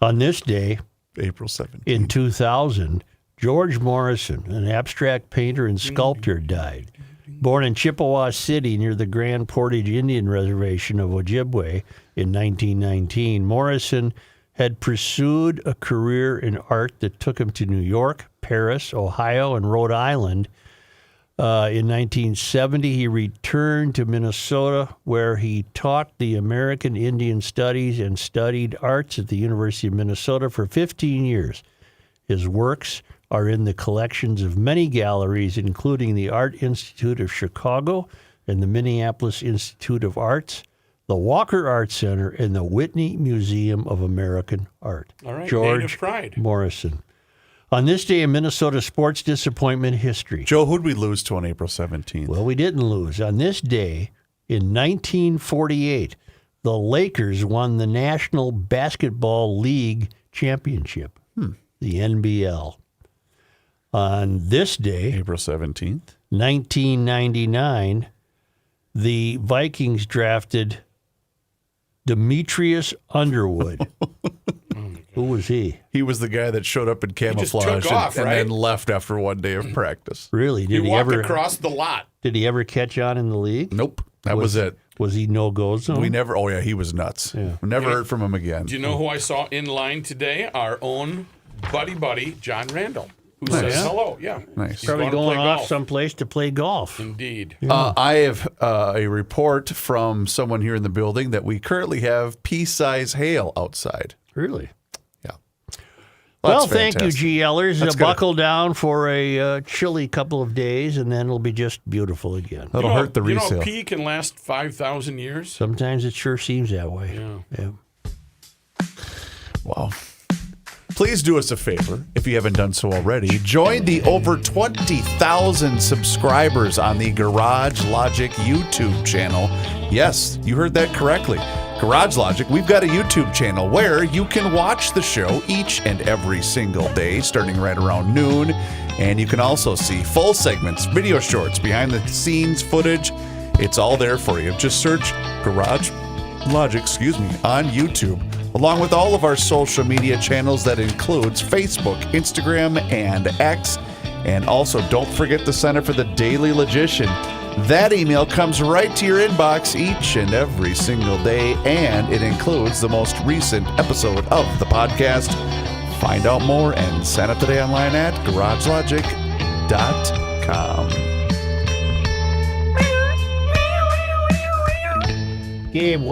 On this day, April 17th. in 2000, George Morrison, an abstract painter and sculptor, died. Born in Chippewa City near the Grand Portage Indian Reservation of Ojibwe in 1919, Morrison had pursued a career in art that took him to New York, Paris, Ohio, and Rhode Island. In 1970, he returned to Minnesota, where he taught the American Indian Studies and studied arts at the University of Minnesota for 15 years. His works are in the collections of many galleries, including the Art Institute of Chicago and the Minneapolis Institute of Arts, the Walker Art Center, and the Whitney Museum of American Art. All right, George Native Pride. Morrison. On this day in Minnesota sports disappointment history. Joe, who'd we lose to on April 17th? Well, we didn't lose. On this day in 1948, the Lakers won the National Basketball League Championship, the NBL. On this day, April 17th, 1999, the Vikings drafted Demetrius Underwood. Who was he? He was the guy that showed up in camouflage took off, and right? then left after one day of practice. Really? He walked across the lot. Did he ever catch on in the league? Nope. That was it. Was he no-go zone? We never. Oh yeah, he was nuts. Yeah. We never heard from him again. Do you know who I saw in line today? Our own buddy, John Randall, who Nice. says hello. Yeah. Nice. He's Probably to going play off golf. someplace to play golf. Indeed. I have a report from someone here in the building that we currently have pea-size hail outside. Really? Yeah. Well, That's thank you, fantastic. GLers. That's good. Buckle down for a chilly couple of days, and then it'll be just beautiful again. That'll hurt the You know, resale. a pea can last 5,000 years. Sometimes it sure seems that way. Yeah. Wow. Please do us a favor, if you haven't done so already. Join the over 20,000 subscribers on the Garage Logic YouTube channel. Yes, you heard that correctly. Garage Logic, we've got a YouTube channel where you can watch the show each and every single day, starting right around noon. And you can also see full segments, video shorts, behind the scenes footage. It's all there for you. Just search Garage Logic, on YouTube, along with all of our social media channels that includes Facebook, Instagram, and X. And also, don't forget the Center for the Daily Logician. That email comes right to your inbox each and every single day, and it includes the most recent episode of the podcast. Find out more and sign up today online at garagelogic.com. Gabe,